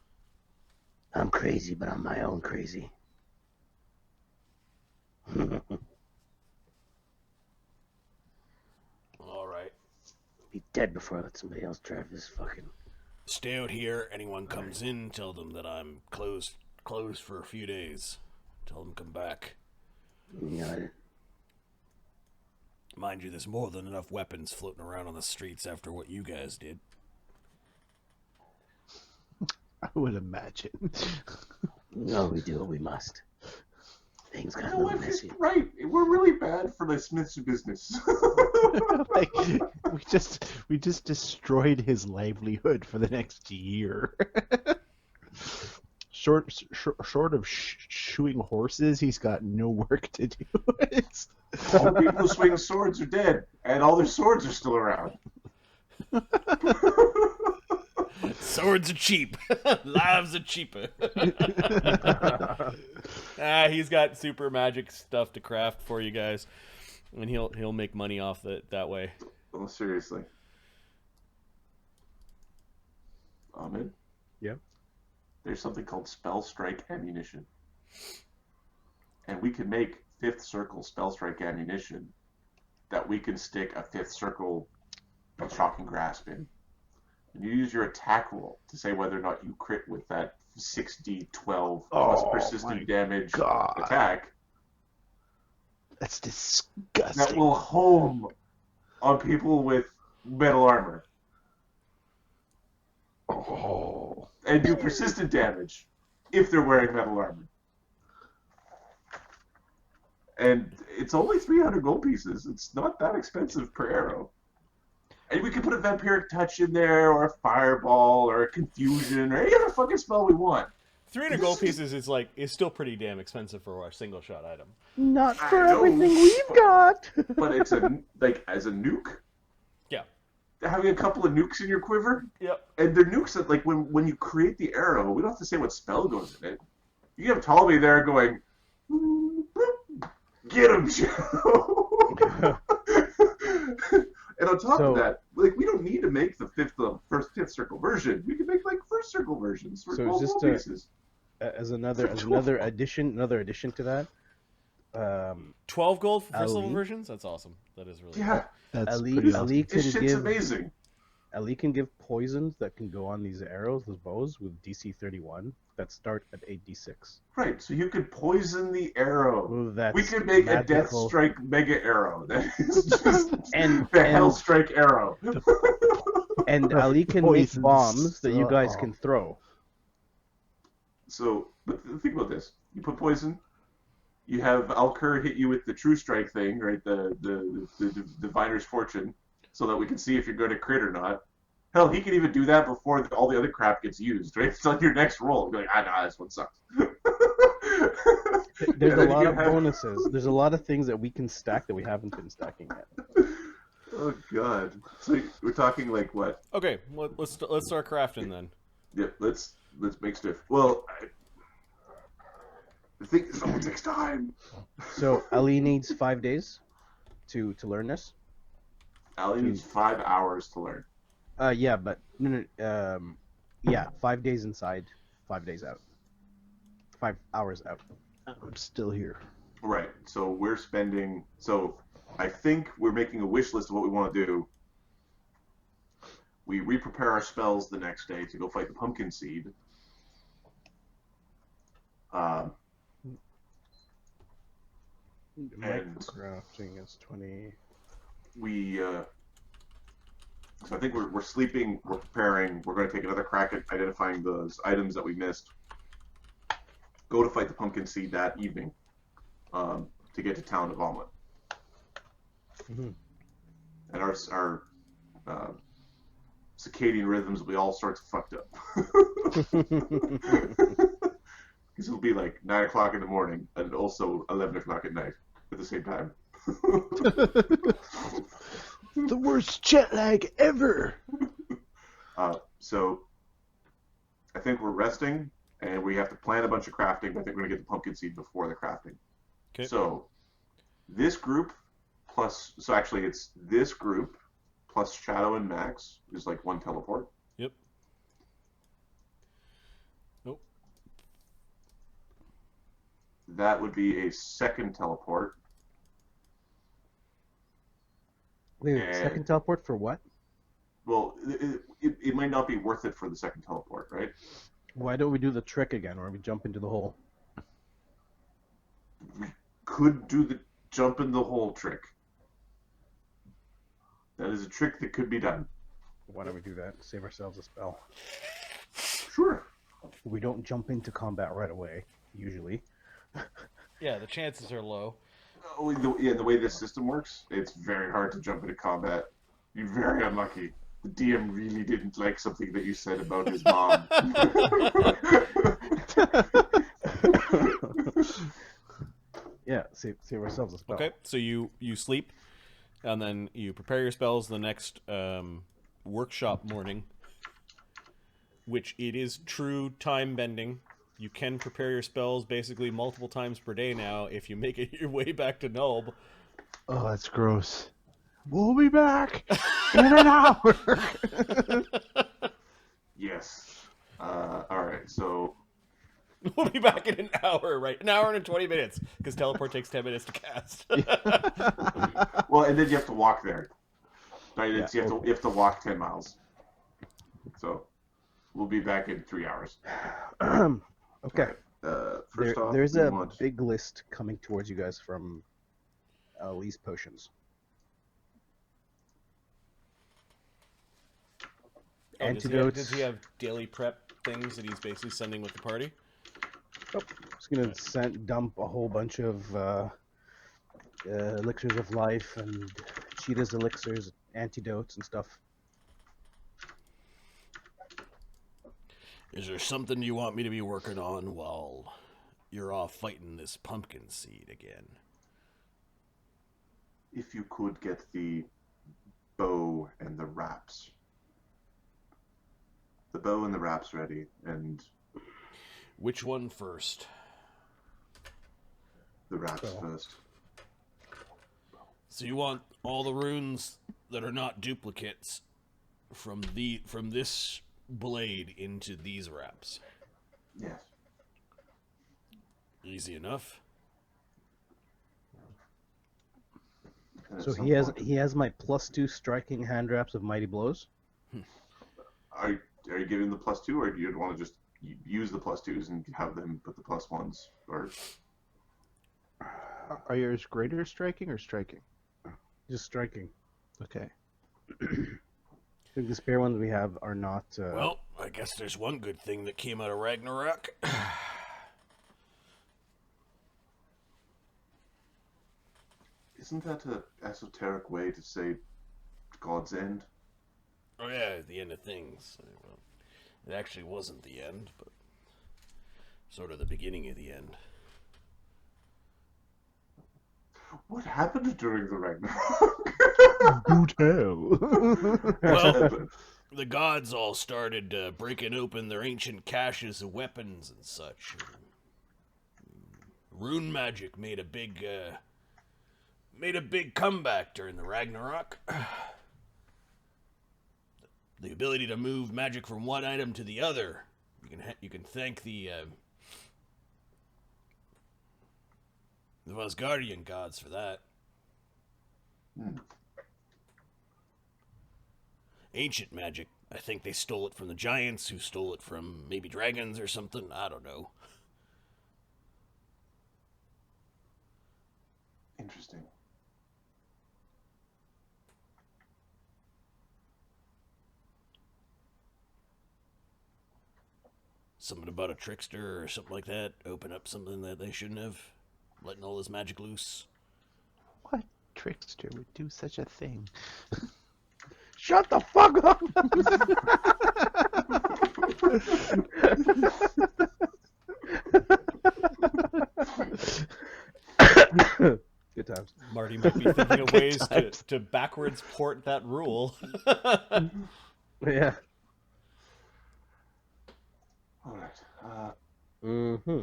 I'm crazy, but I'm my own crazy. All right. Be dead before I let somebody else drive this fucking. Stay out here. Anyone comes in, tell them that I'm closed for a few days. Tell them to come back. You know, Mind you, there's more than enough weapons floating around on the streets after what you guys did. I would imagine. no, we do what we must. Things got You a know little what? He's messy. right. We're really bad for the Smith's business. Like, we just destroyed his livelihood for the next year. Short of shoeing horses, he's got no work to do. All the people who swing swords are dead, and all their swords are still around. Swords are cheap. Lives are cheaper. He's got super magic stuff to craft for you guys, and he'll make money off that way. Oh, seriously. Ahmed? Yep. There's something called spell strike ammunition. And we can make 5th circle spell strike ammunition that we can stick a 5th circle of shocking grasp in. And you use your attack roll to say whether or not you crit with that 6d12 plus Oh, persistent my damage God. attack. That's That disgusting. will home on people with metal armor. Oh. And do persistent damage if they're wearing metal armor. And it's only 300 gold pieces. It's not that expensive per arrow. And we can put a vampiric touch in there, or a fireball, or a confusion, or any other fucking spell we want. 300 gold pieces is still pretty damn expensive for a single shot item. Not I for know. everything we've got. But it's as a nuke. Yeah. Having a couple of nukes in your quiver, Yep. and they're nukes that, like, when you create the arrow, we don't have to say what spell goes in it. You have Ptolemy there going, get him, Joe. And on top of that, like, we don't need to make the fifth circle version. We can make like first circle versions for So 12 just gold pieces. as another addition to that. 12 gold for first level Ali? versions? That's awesome. That is really Yeah, That's Ali, pretty awesome. Ali can this shit's give amazing. Ali can give poisons that can go on these arrows, those bows, with DC 31 that start at 8d6. Right, so you could poison the arrow. Ooh, that's We could make a Death magical. Strike Mega Arrow. That is just And- the and- Hell Strike Arrow. And Ali can make Poisons. bombs that you guys Oh. can throw. So, but think about this. You put poison, You have Alcur hit you with the True Strike thing, right? The Diviner's Fortune, so that we can see if you're going to crit or not. Hell, he can even do that before all the other crap gets used, right? It's like your next roll. You're like, nah, this one sucks. There's And a then lot you of have- bonuses. There's a lot of things that we can stack that we haven't been stacking yet. Oh god. So we're talking like what? Okay, let's start crafting then. Yep. Let's make stuff. Well, I think this all takes time. So Ali needs 5 days to learn this. Ali needs 5 hours to learn. Yeah, but yeah, 5 days inside, 5 days out. 5 hours out. I'm still here. Right. So we're spending. So I think we're making a wish list of what we want to do. We re-prepare our spells the next day to go fight the pumpkin seed. And- Microcrafting is 20. We. So I think we're sleeping. We're preparing. We're going to take another crack at identifying those items that we missed. Go to fight the pumpkin seed that evening. To get to town of Omelet. Mhm. And our circadian rhythms will be all sorts of fucked up. Because it'll be like 9 o'clock in the morning and also 11 o'clock at night at the same time. The worst jet lag ever. So I think we're resting and we have to plan a bunch of crafting. But I think we're going to get the pumpkin seed before the crafting. Okay. So this group plus, so actually it's this group plus Shadow and Max is like 1 teleport. Yep. Nope. That would be a second teleport. Wait, And- second teleport for what? Well, it might not be worth it for the second teleport, right? Why don't we do the trick again, where we jump into the hole? Could do the jump in the hole trick. That is a trick that could be done. Why don't we do that? Save ourselves a spell. Sure. We don't jump into combat right away, usually. Yeah, the chances are low. Oh, the way this system works, it's very hard to jump into combat. You're very unlucky. The DM really didn't like something that you said about his mom. Yeah, save ourselves a spell. Okay, so you sleep, and then you prepare your spells the next workshop morning, which it is true time bending. You can prepare your spells basically multiple times per day now if you make it your way back to Nulb. Oh, that's gross. We'll be back in an hour. Yes. All right. So We'll be back in an hour, right? An hour and 20 minutes, because teleport takes 10 minutes to cast. well, and then you have to walk there. Right? Yeah, You have to walk 10 miles. So we'll be back in 3 hours. Okay. First off, there's we a want- big list coming towards you guys from Ali's potions. Oh, Antidotes. Does he have daily prep things that he's basically sending with the party? Just gonna dump a whole bunch of elixirs of life and Cheetah's elixirs, antidotes and stuff. Is there something you want me to be working on while you're off fighting this pumpkin seed again? If you could get the bow and the wraps. The bow and the wraps ready, and Which one first? the wraps Bow. first. So you want all the runes that are not duplicates from this blade into these wraps. Yes. Easy enough. And at So some he has point- my +2 striking hand wraps of mighty blows. Are you giving the +2, or do you want to just use the +2s and have them put the +1s? Or Are yours greater striking or striking? Just striking. Okay. I think the spare ones we have are not. Well, I guess there's one good thing that came out of Ragnarok. Isn't that an esoteric way to say God's end? Oh yeah, the end of things. Well, it actually wasn't the end, but sort of the beginning of the end. What happened during the Ragnarok? Do tell. Well, the gods all started breaking open their ancient caches of weapons and such. Rune magic made a big comeback during the Ragnarok. The ability to move magic from one item to the other. You can thank the Asgardian gods for that. Ancient magic. I think they stole it from the giants, who stole it from maybe dragons or something. I don't know. Interesting. Something about a trickster or something like that. Open up something that they shouldn't have. Letting all his magic loose. What trickster would do such a thing? Shut the fuck up! Good times. Marty might be thinking of ways to backwards port that rule. Yeah. All right. Mm-hmm.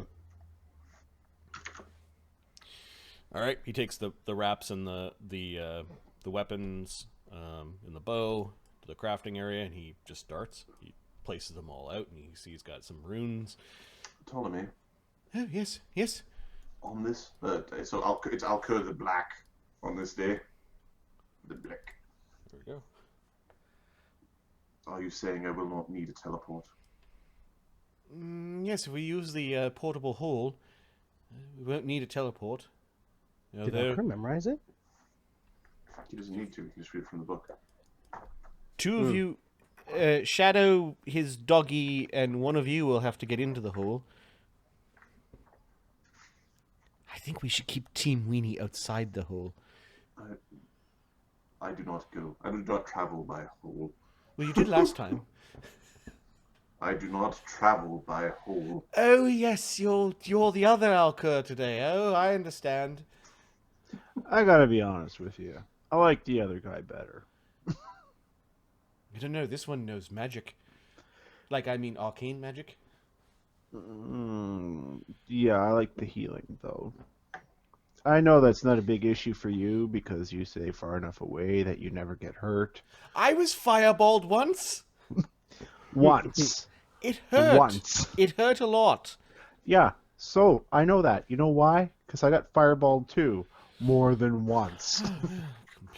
All right, he takes the wraps and the weapons and the bow to the crafting area, and he just starts. He places them all out, and you see he's got some runes. Ptolemy, Oh yes, yes. on this, so it's Alcur the Black on this day. The Black. There we go. Are you saying I will not need a teleport? Yes, if we use the portable hole, we won't need a teleport. You know, Did there- Alcur memorize it? He doesn't need to. He can just read it from the book. two of you, Shadow, his doggy, and one of you will have to get into the hole. I think we should keep Team Weenie outside the hole. I do not go. I do not travel by hole. Well, you did last time. I do not travel by hole. Oh yes, you're the other Alcur today. Oh, I understand. I gotta be honest with you. I like the other guy better. I don't know. This one knows magic. Like, I mean, arcane magic. Yeah, I like the healing, though. I know that's not a big issue for you because you stay far enough away that you never get hurt. I was fireballed once. Once. It hurt. Once. It hurt a lot. Yeah, so I know that. You know why? Because I got fireballed too. More than once.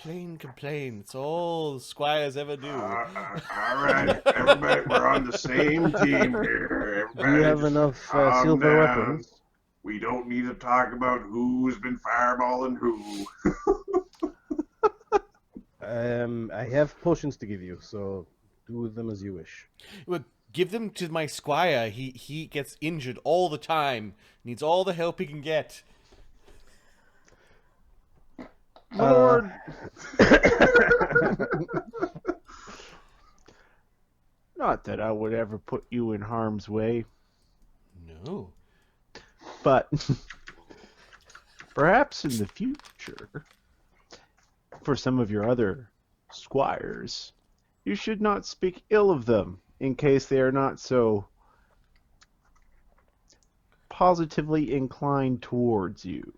Complain. It's all the squires ever do. All right, everybody, we're on the same team here. Do you have enough calm silver down. weapons? We don't need to talk about who's been fireballing who. I have potions to give you, so do with them as you wish. Well, give them to my squire. He gets injured all the time. Needs all the help he can get. Lord. Not that I would ever put you in harm's way, No. but perhaps in the future, for some of your other squires, you should not speak ill of them in case they are not so positively inclined towards you.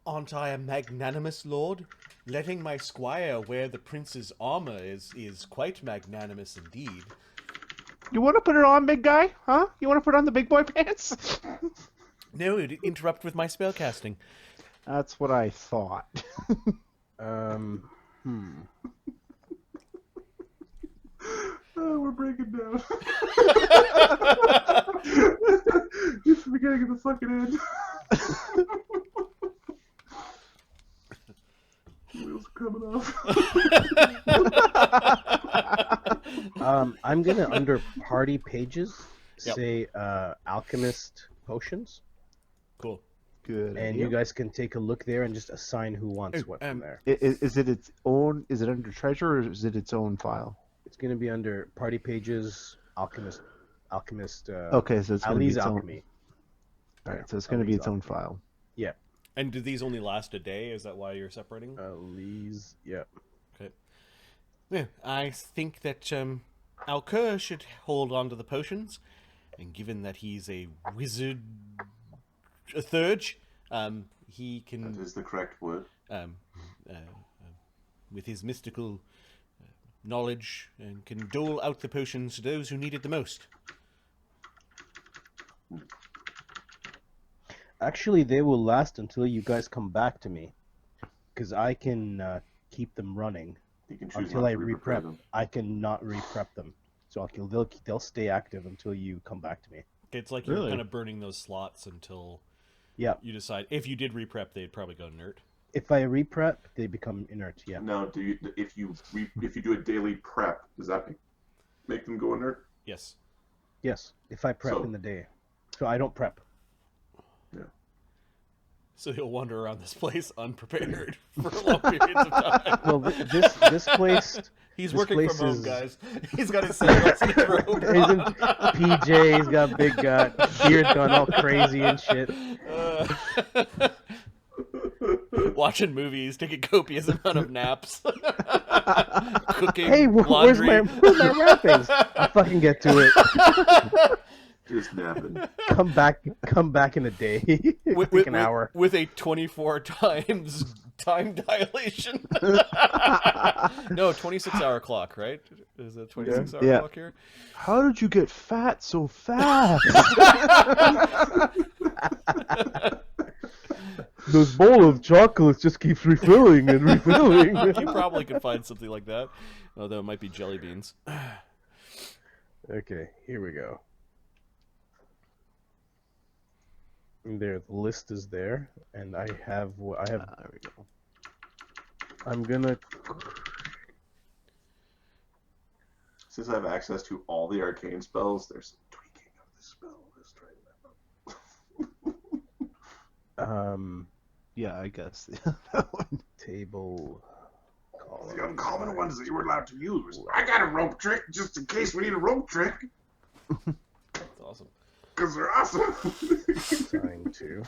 Aren't I a magnanimous lord? Letting my squire wear the prince's armor is quite magnanimous indeed. You want to put it on, big guy? Huh? You want to put on the big boy pants? No, it'd interrupt with my spellcasting. That's what I thought. Oh, we're breaking down. It's the beginning of the fucking end. Wheels are coming off. I'm gonna under party pages Yep. say alchemist potions. Cool. Good and idea. you guys can take a look there and just assign who wants what from there. Is it its own? Is it under treasure, or is it its own file? It's going to be under party pages, alchemist. Okay, so it's going to be Ali's its own. alchemy. All right, so it's going to be Ali's its own alchemy. file. And do these only last a day? Is that why you're separating? Ali's, yeah. Yeah, I think that Alcur should hold on to the potions, and given that he's a wizard, a thurge, he That can, is the correct word. with his mystical knowledge, and can dole out the potions to those who need it the most. Actually, they will last until you guys come back to me, because I can keep them running You can choose until not I to reprep. them. I cannot reprep them, so they'll stay active until you come back to me. It's like you're Really? kind of burning those slots until Yeah. you decide. If you did reprep, they'd probably go inert. If I reprep, they become inert. Yeah. Now, if you do a daily prep, does that make them go inert? Yes. Yes. If I prep So- in the day, so I don't prep. So he'll wander around this place unprepared for long periods of time. Well, this place. He's this working from place home, is- guys. He's got his sandals and his robe. He's in PJ. He's got big gut. Beard's gone all crazy and shit. Watching movies, taking copious amount of naps, cooking, Hey, where's laundry. my wrappings? I'll fucking get to it. Just napping. Come back in a day. Take an hour. with a 24 times time dilation. No, 26-hour clock, right? Is it a 26-hour Yeah. clock here? How did you get fat so fast? This bowl of chocolates just keeps refilling and refilling. You probably could find something like that, although it might be jelly beans. Okay, here we go. There, the list is there, and I have. There we go. I'm gonna. Since I have access to all the arcane spells, there's some tweaking of the spell list right now. Yeah, I guess. Table. The uncommon ones that you were allowed to use. I got a rope trick just in case we need a rope trick, That's awesome. because they're awesome. Assigned to.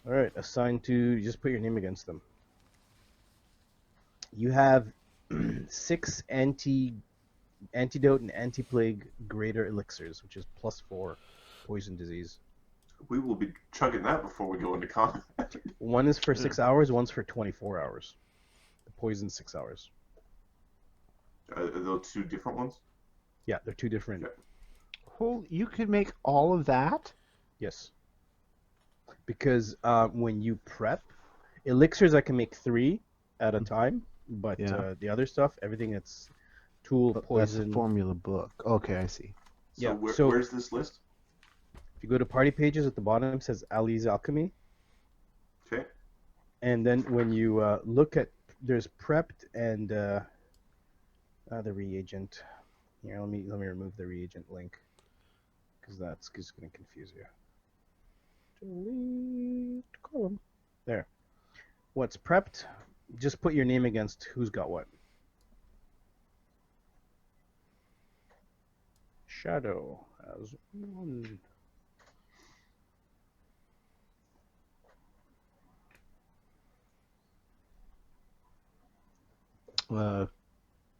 All right, assigned to. You just put your name against them. You have 6 antidote and anti-plague greater elixirs, which is +4 poison disease. We will be chugging that before we go into combat. One is for 6 hours, one's for 24 hours. The poison's 6 hours. Are those two different ones? Yeah, they're two different. Oh, you could make all of that? Yes. Because when you prep, elixirs I can make 3 at a time, but Yeah. the other stuff, everything that's tool, That's poison. the formula book. Okay, I see. So, Yeah, where, so- where's this list? If you go to party pages at the bottom, it says Ali's Alchemy. Okay. And then when you look at, there's prepped and the reagent. Here, let me remove the reagent link, because that's just going to confuse you. Delete column. There. What's prepped? Just put your name against who's got what. Shadow has 1.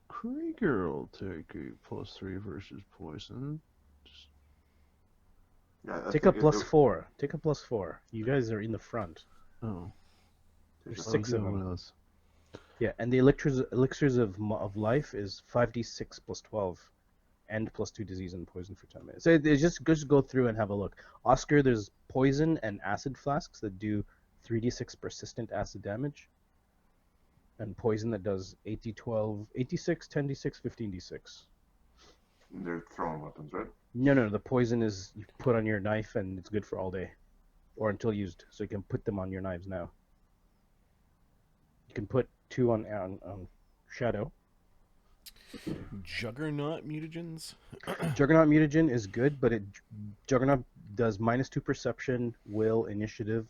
Krieger will take a +3 versus poison. Yeah, I Take think a +4. Take a +4. You guys are in the front. Oh, There's I'll 6 do of one them. of those. Yeah, and the elixirs of life is 5d6 +12, and +2 disease and poison for 10 minutes. So just go through and have a look. Oscar, there's poison and acid flasks that do 3d6 persistent acid damage, and poison that does 8d12, 8d6, 10d6, 15d6. They're throwing weapons, right? No, the poison is you put on your knife and it's good for all day, or until used. So you can put them on your knives now. You can put 2 on Shadow. Juggernaut mutagens. Juggernaut mutagen is good, but Juggernaut does -2 perception, will, initiative.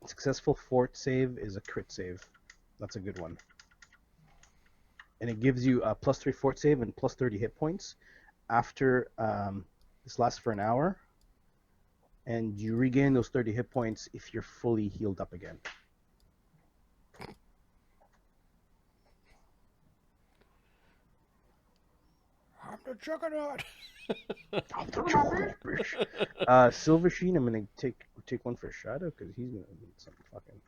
Successful fort save is a crit save. That's a good one. And it gives you a +3 fort save and +30 hit points after this lasts for an hour, and you regain those 30 hit points if you're fully healed up again. I'm the Juggernaut. Silver Sheen, I'm gonna take one for Shadow because he's gonna need some fucking.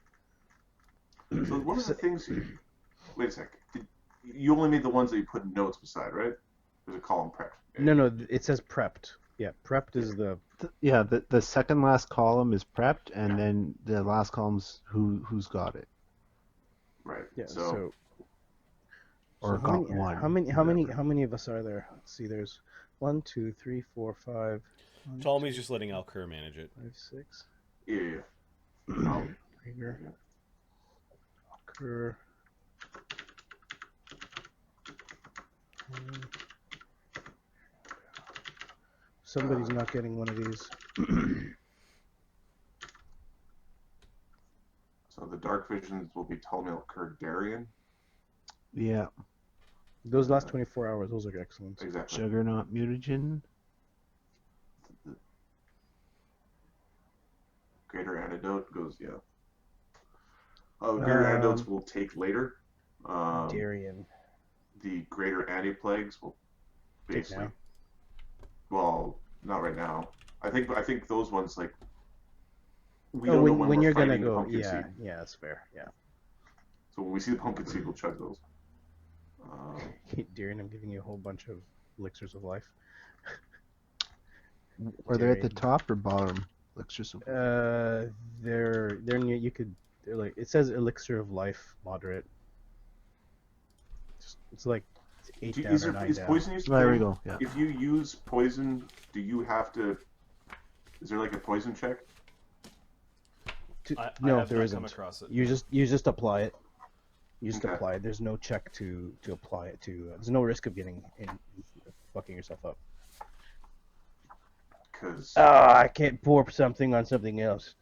So one of the things. Wait a sec. You only made the ones that you put notes beside, right? There's a column prepped. No, it says prepped. Yeah, prepped is the. Yeah, the second last column is prepped, and then the last column's who's got it Right. Yeah. So or So got one. How many of us are there? Let's see. There's 1, 2, 3, 4, 5. Ptolemy's just letting Alcur manage it. 5, 6. yeah. Krieger. Walker. Somebody's not getting one of these. So the dark visions will be Ptolemy Darian. Yeah, Those last 24 hours, those are excellent. Exactly. Juggernaut mutagen. Greater antidote goes greater antidotes will take later. Darian. The greater anti-plagues will Take basically. now. Well, not right now. I think those ones like. We Oh, don't know when we're you're gonna fighting the go, pumpkin yeah, seed. yeah, that's fair. Yeah. So when we see the pumpkin seed, we'll chug those. Darian, I'm giving you a whole bunch of elixirs of life. Are they at the Darian. top or bottom? Elixirs of- They're near. They're like, it says elixir of life, moderate. It's like 8 down or 9 Is down. poison used? There we go. Yeah. If you use poison, do you have to? Is there like a poison check? No, have there not isn't. come across it. You just apply it. You just Okay. apply it. There's no check to apply it to. There's no risk of getting fucking yourself up. Because I can't pour something on something else.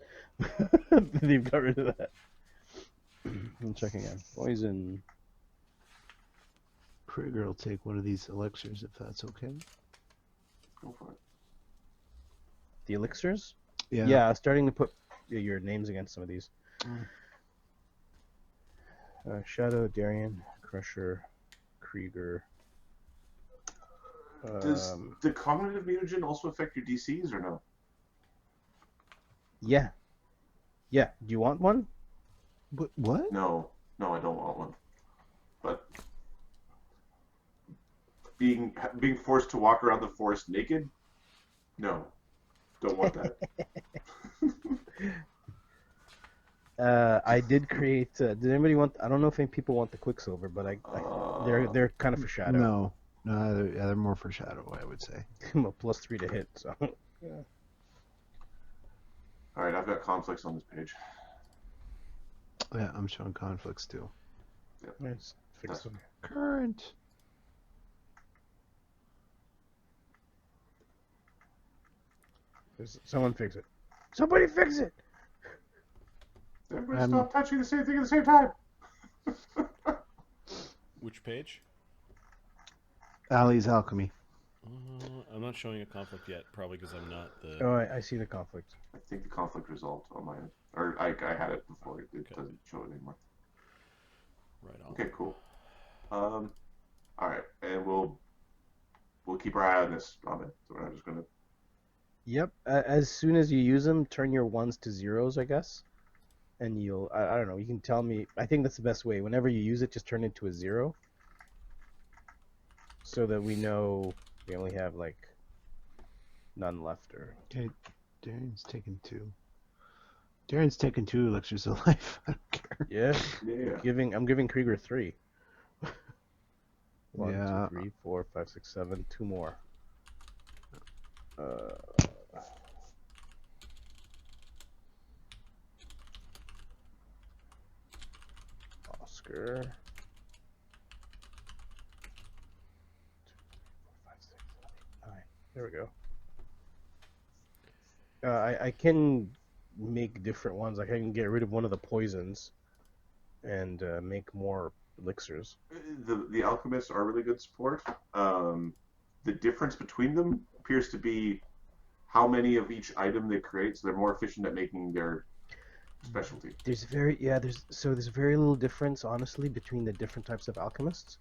They've got rid of that. I'm checking in. Poison. Krieger will take one of these elixirs if that's okay. go for it. The elixirs? Yeah. Yeah, starting to put your names against some of these. Shadow, Darian, Crusher, Krieger. Does the cognitive mutagen also affect your DCs or no? Yeah. Yeah. Do you want one? What? No, I don't want one. But being forced to walk around the forest naked, no, don't want that. I did create. Did anybody want? I don't know if any people want the Quicksilver, but they're kind of for Shadow. No, they're more for Shadow, I would say. I'm a +3 to hit, so. All right, I've got conflicts on this page. Yeah, I'm showing conflicts too. Let's fix them. Current. Someone fix it. Somebody fix it. Everybody stop touching the same thing at the same time. Which page? Ali's Alchemy. I'm not showing a conflict yet, probably because I'm not the. Oh, I see the conflict. I think the conflict resolved on my end. Or I had it before. It doesn't show it anymore. Right on. Okay, cool. All right, and we'll keep our eye on this, Ahmed. So we're not just gonna. Yep. As soon as you use them, turn your 1s to 0s, I guess. And you'll. I don't know. You can tell me. I think that's the best way. Whenever you use it, just turn it to a 0. So that we know we only have like none left. Or Okay, Darian's taken 2. Darian's taken 2 elixirs of life. I don't care. yeah. Yeah. I'm giving Krieger 3. 1, Yeah. 2, 3, 4, 5, 6, 7. 2 more. Oscar. There we go. I can make different ones. Like I can get rid of one of the poisons and make more elixirs. The alchemists are really good support. The difference between them appears to be how many of each item they create, so they're more efficient at making their specialty. There's very little difference, honestly, between the different types of alchemists.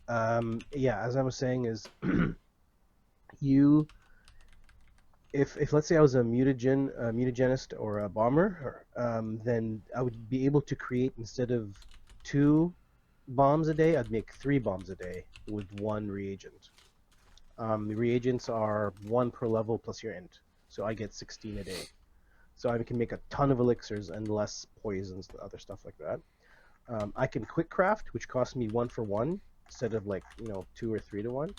As I was saying, is if let's say I was a mutagenist or a bomber, then I would be able to create, instead of 2 bombs a day, I'd make 3 bombs a day with 1 reagent. The reagents are 1 per level plus your int, so I get 16 a day. So I can make a ton of elixirs and less poisons and other stuff like that. I can quick craft, which costs me 1 for 1 instead of 2 or 3 to 1.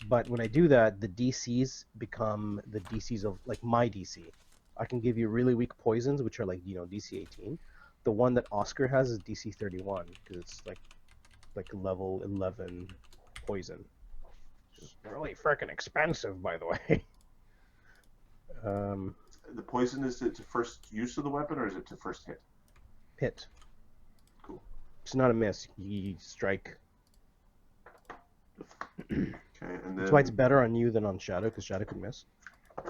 But when I do that, the DCs become the DCs of my DC. I can give you really weak poisons, which are DC 18. The one that Oscar has is DC 31 because it's like level 11 poison. It's really freaking expensive, by the way. The poison, is it to first use of the weapon or is it to first hit? Hit. Cool. It's not a miss. You strike. Okay, and then That's why it's better on you than on Shadow, because Shadow can miss.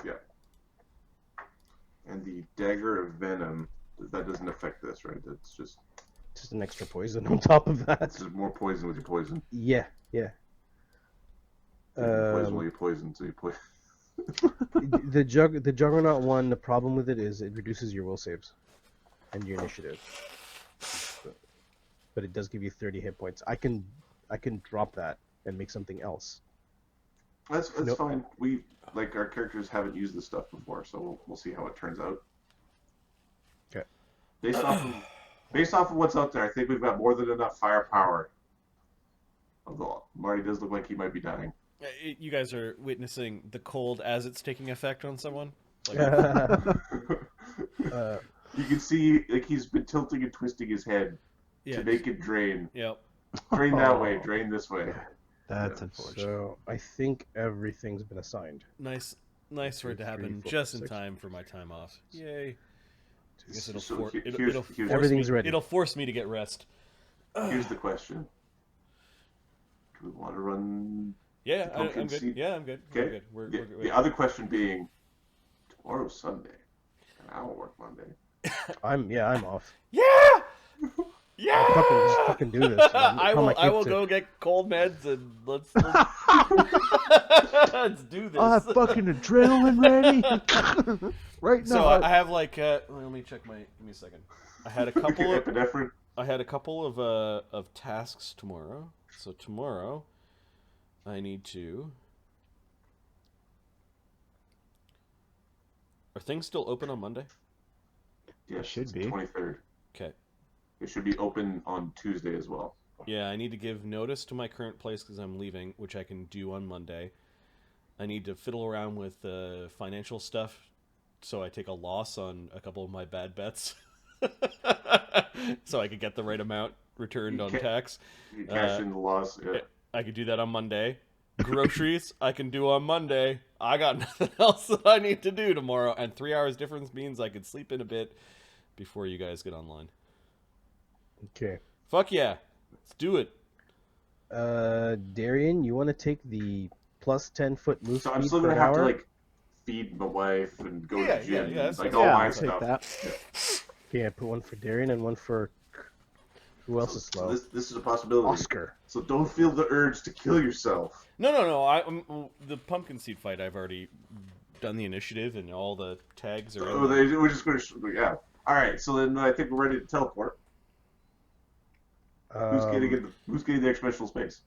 yeah. And the dagger of venom, that doesn't affect this, right? That's just an extra poison on top of that. it's just more poison with your poison. Yeah. Poison while you poison, so you poison. The Juggernaut one, the problem with it is it reduces your will saves and your initiative, but it does give you 30 hit points. I can drop that and make something else. That's fine. We our characters haven't used this stuff before, so we'll see how it turns out. Okay. Based off of what's out there, I think we've got more than enough firepower. Although Marty does look like he might be dying. You guys are witnessing the cold as it's taking effect on someone. You can see he's been tilting and twisting his head to make it drain. Yep. Drain that way, drain this way. That's unfortunate. So I think everything's been assigned. Nice for it to happen 3, 4, just in 6. time for my time off. Yay! I guess So it'll here's- force Everything's me, ready. It'll force me to get rest. Here's the question: do we want to run? Yeah, The pumpkin I'm good. seed? Yeah, I'm good. Okay. I'm good. We're The other question being, tomorrow's Sunday, and I don't work Monday. I'm off. Yeah. Yeah. Just fucking do this. I Tell my will kids to- go get cold meds and let's let's do this. I have fucking adrenaline ready right So now. I have let me check my. Give me a second. I had a couple of Epinephrine. of tasks tomorrow. So tomorrow, I need to. Are things still open on Monday? Yes, should it's be. 23rd. Okay. It should be open on Tuesday as well. Yeah, I need to give notice to my current place because I'm leaving, which I can do on Monday. I need to fiddle around with financial stuff, so I take a loss on a couple of my bad bets, so I could get the right amount returned on tax. You cash in the loss. Yeah. I could do that on Monday. Groceries, I can do on Monday. I got nothing else that I need to do tomorrow, and 3 hours difference means I could sleep in a bit before you guys get online. Okay. Fuck yeah. Let's do it. Darian, you want to take the plus 10-foot move So I'm speed still per gonna have hour? to feed my wife and go Yeah, to the gym, yeah, that's- all yeah, my I'll take stuff. that. Okay, I put one for Darian and one for who else is slow? This is a possibility. Oscar. So don't feel the urge to kill yourself. No. The pumpkin seed fight, I've already done the initiative and all the tags are. Oh, we're just going to yeah. All right, so then I think we're ready to teleport. Who's getting the extra special space?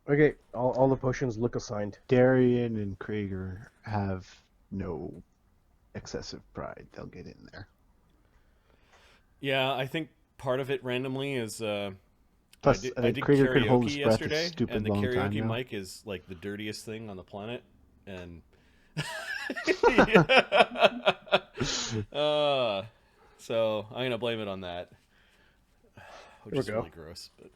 Okay, all the potions look assigned. Darian and Krieger have no excessive pride. They'll get in there. Yeah, I think part of it randomly is. Plus, I did Krieger can hold karaoke his breath a yesterday, stupid and the long time karaoke now. mic is like the dirtiest thing on the planet, and. So I'm gonna blame it on that, which There we is go. really gross. But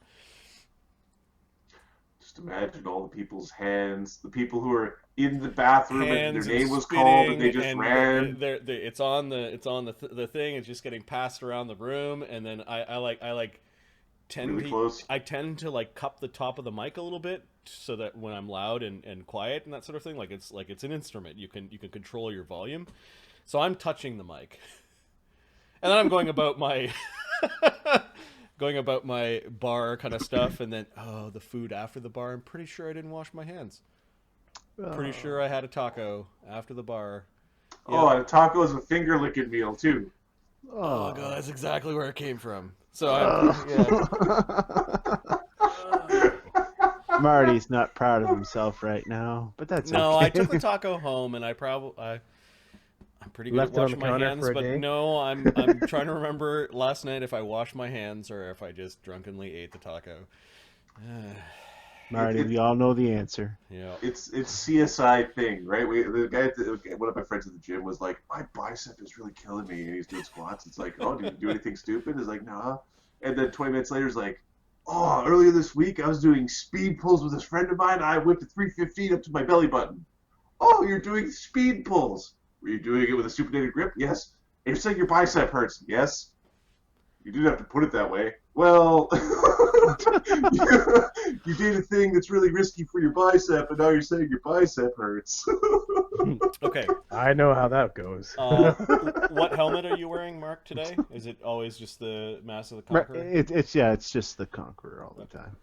Just imagine all the people's hands, the people who are in the bathroom and Hands their and name was called and they spitting, just and ran. it's on the thing. It's just getting passed around the room, and then I tend Really to close. I tend to like cup the top of the mic a little bit so that when I'm loud and quiet and that sort of thing, like it's an instrument. You can control your volume. So I'm touching the mic, and then I'm going about my bar kind of stuff, and then the food after the bar. I'm pretty sure I didn't wash my hands. Pretty sure I had a taco after the bar. Oh, and a taco is a finger licking meal too. Oh god, that's exactly where it came from. So Marty's not proud of himself right now, but that's no, okay. I took the taco home, and I'm pretty good Left at it on washing the my counter hands, for a but day? no, I'm trying to remember last night if I washed my hands or if I just drunkenly ate the taco. Marty, we all know the answer. Yeah. It's CSI thing, right? The guy one of my friends at the gym was like, my bicep is really killing me, and he's doing squats. It's like, oh, did you do anything stupid? He's like, nah. And then 20 minutes later, he's like, oh, earlier this week I was doing speed pulls with this friend of mine. I whipped a 315 up to my belly button. Oh, you're doing speed pulls. Were you doing it with a supinated grip? Yes. And you're saying your bicep hurts? Yes. You didn't have to put it that way. Well, you did a thing that's really risky for your bicep, and now you're saying your bicep hurts. Okay. I know how that goes. What helmet are you wearing, Mark, today? Is it always just the Mass of the Conqueror? It's just the Conqueror all the time.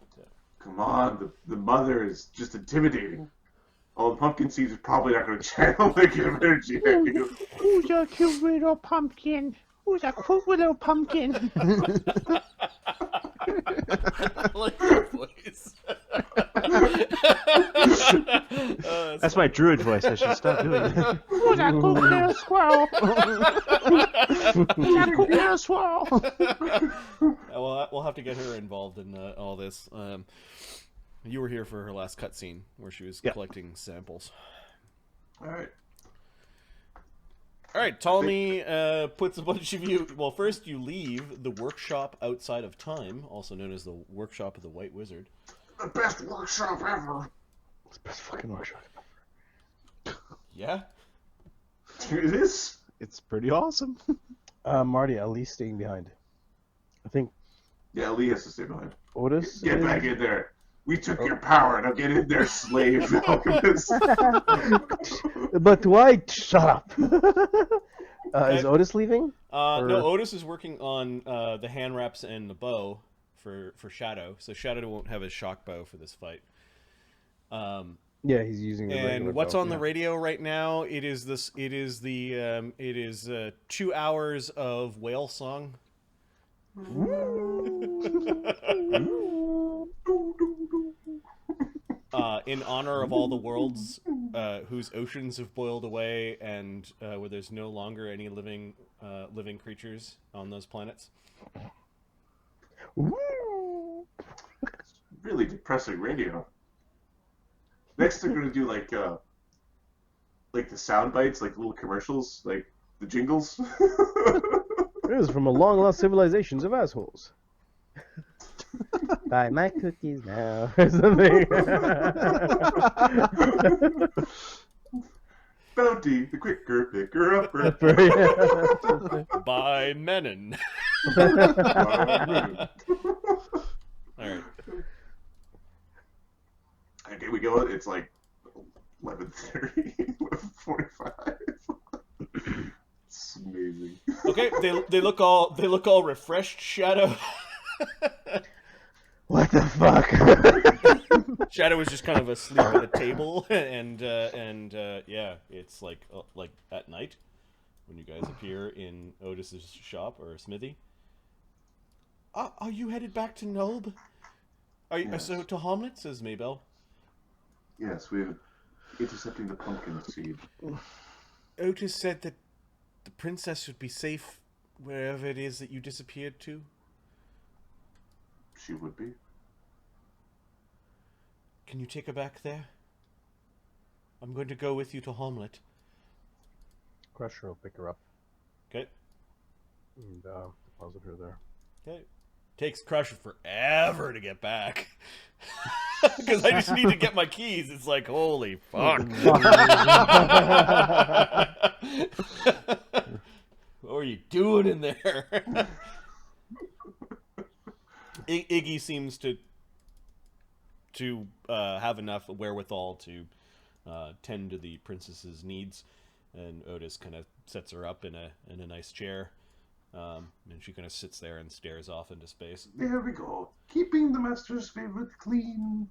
Come on, the mother is just intimidating. Oh, the pumpkin seeds are probably not going to channel negative energy at you. Who's a cute little pumpkin? Who's a cute little pumpkin? I like your voice. That's my druid voice. I should stop doing it. Who's a cute little squirrel? Who's a cute little squirrel? Well, we'll have to get her involved in all this. You were here for her last cutscene where she was collecting samples. All right. All right, Ptolemy puts a bunch of you. Well, first you leave the workshop outside of time, also known as the workshop of the White Wizard. The best workshop ever. It's the best fucking workshop. Yeah. It is. It's pretty awesome. Marty, Ali's staying behind. I think Yeah, Lee has to stay behind. Otis. Get back in there. We took your power. Now get in there, slave alchemist. But why? Shut up. Is Okay. Otis leaving? No, Otis is working on the hand wraps and the bow for Shadow, so Shadow won't have his shock bow for this fight. Yeah, he's using the regular And what's bow. on the radio right now? It is 2 hours of whale song. In honor of all the worlds whose oceans have boiled away and where there's no longer any living creatures on those planets. Really depressing radio. Next, they're gonna do like the sound bites, like little commercials, like the jingles. It was from a long lost civilizations of assholes. Buy my cookies now, or something. Bounty, the quicker picker upper. By Menon. All right. Okay, we go. It's like 11:30, 11:45. It's amazing. Okay, they look all refreshed. Shadow. What the fuck? Shadow is just kind of asleep at a table, and yeah, it's like at night when you guys appear in Otis's shop or smithy. Are you headed back to Nulb? Are you Yes. so to Hamlet? Says Maybell. Yes, we're intercepting the pumpkin seed. Otis said that the princess would be safe wherever it is that you disappeared to. She would be. Can you take her back there? I'm going to go with you to Hamlet. Crusher will pick her up Okay. and deposit her there. Okay. Takes Crusher forever to get back. Because I just need to get my keys. It's like, holy fuck. What are you doing in there? Iggy seems to have enough wherewithal to tend to the princess's needs, and Otis kind of sets her up in a nice chair, and she kind of sits there and stares off into space. There we go. Keeping the master's favorite clean.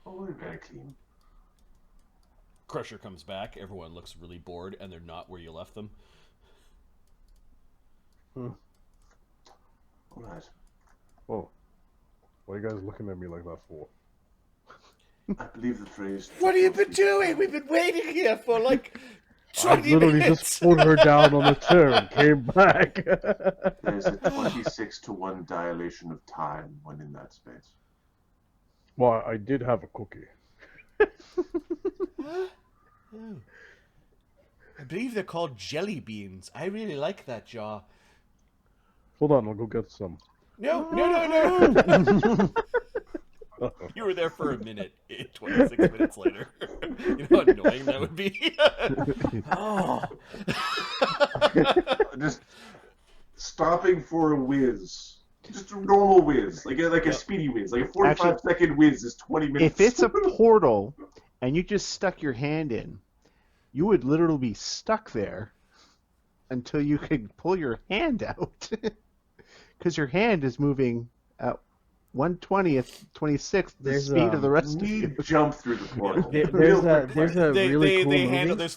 Oh, very clean. Crusher comes back. Everyone looks really bored, and they're not where you left them. All right. Whoa. What are you guys looking at me like that for? I believe the phrase. What have you been doing? We've been waiting here for like I 20 literally minutes. just put her down on the chair and came back. There's a 26-to-1 dilation of time when in that space. Well, I did have a cookie. I believe they're called jelly beans. I really like that, Jaw. Hold on, I'll go get some. No. You were there for a minute. 26 minutes later. You know how annoying that would be? Oh. Just stopping for a whiz. Just a normal whiz. Like a speedy whiz. Like a 45-second whiz is 20 minutes. If it's a portal and you just stuck your hand in, you would literally be stuck there until you could pull your hand out. Because your hand is moving at 1/20th, 26th the There's, speed of the rest of we you. jump through the portal. There's a really cool they movie. handle there's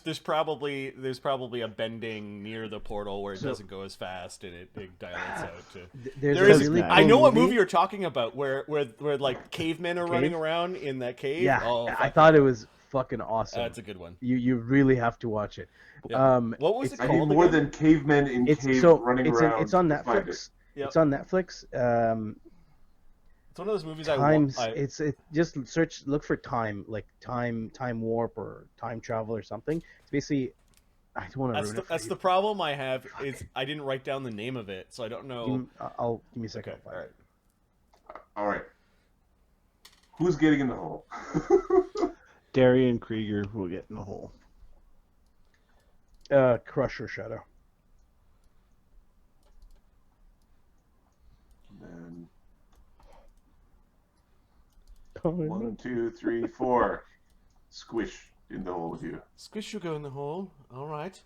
probably a bending near the portal where it doesn't go as fast and it dilates out to. There's There a is. really I cool I know what movie you're talking about, where like cavemen are Cave? running around in that cave. Yeah, Oh, I fuck. thought it was fucking awesome. That's a good one. You really have to watch it. Yeah. What was it's- it I called? need more again? than cavemen in It's caves so running it's around. it's on to find Netflix. Yep. It's on Netflix. It's one of those movies Times. I It's just look for time, like time warp or time travel or something. It's basically. I don't want to ruin it for that's you. the problem I have is I didn't write down the name of it, so I don't know. Give me a second. Okay, I'll find all right. All right. Who's getting in the hole? Darian Krieger will get in the hole. it. Crusher Shadow. And Oh, 1, 2, 3, 4. Squish in the hole with you. Squish will go in the hole. All right.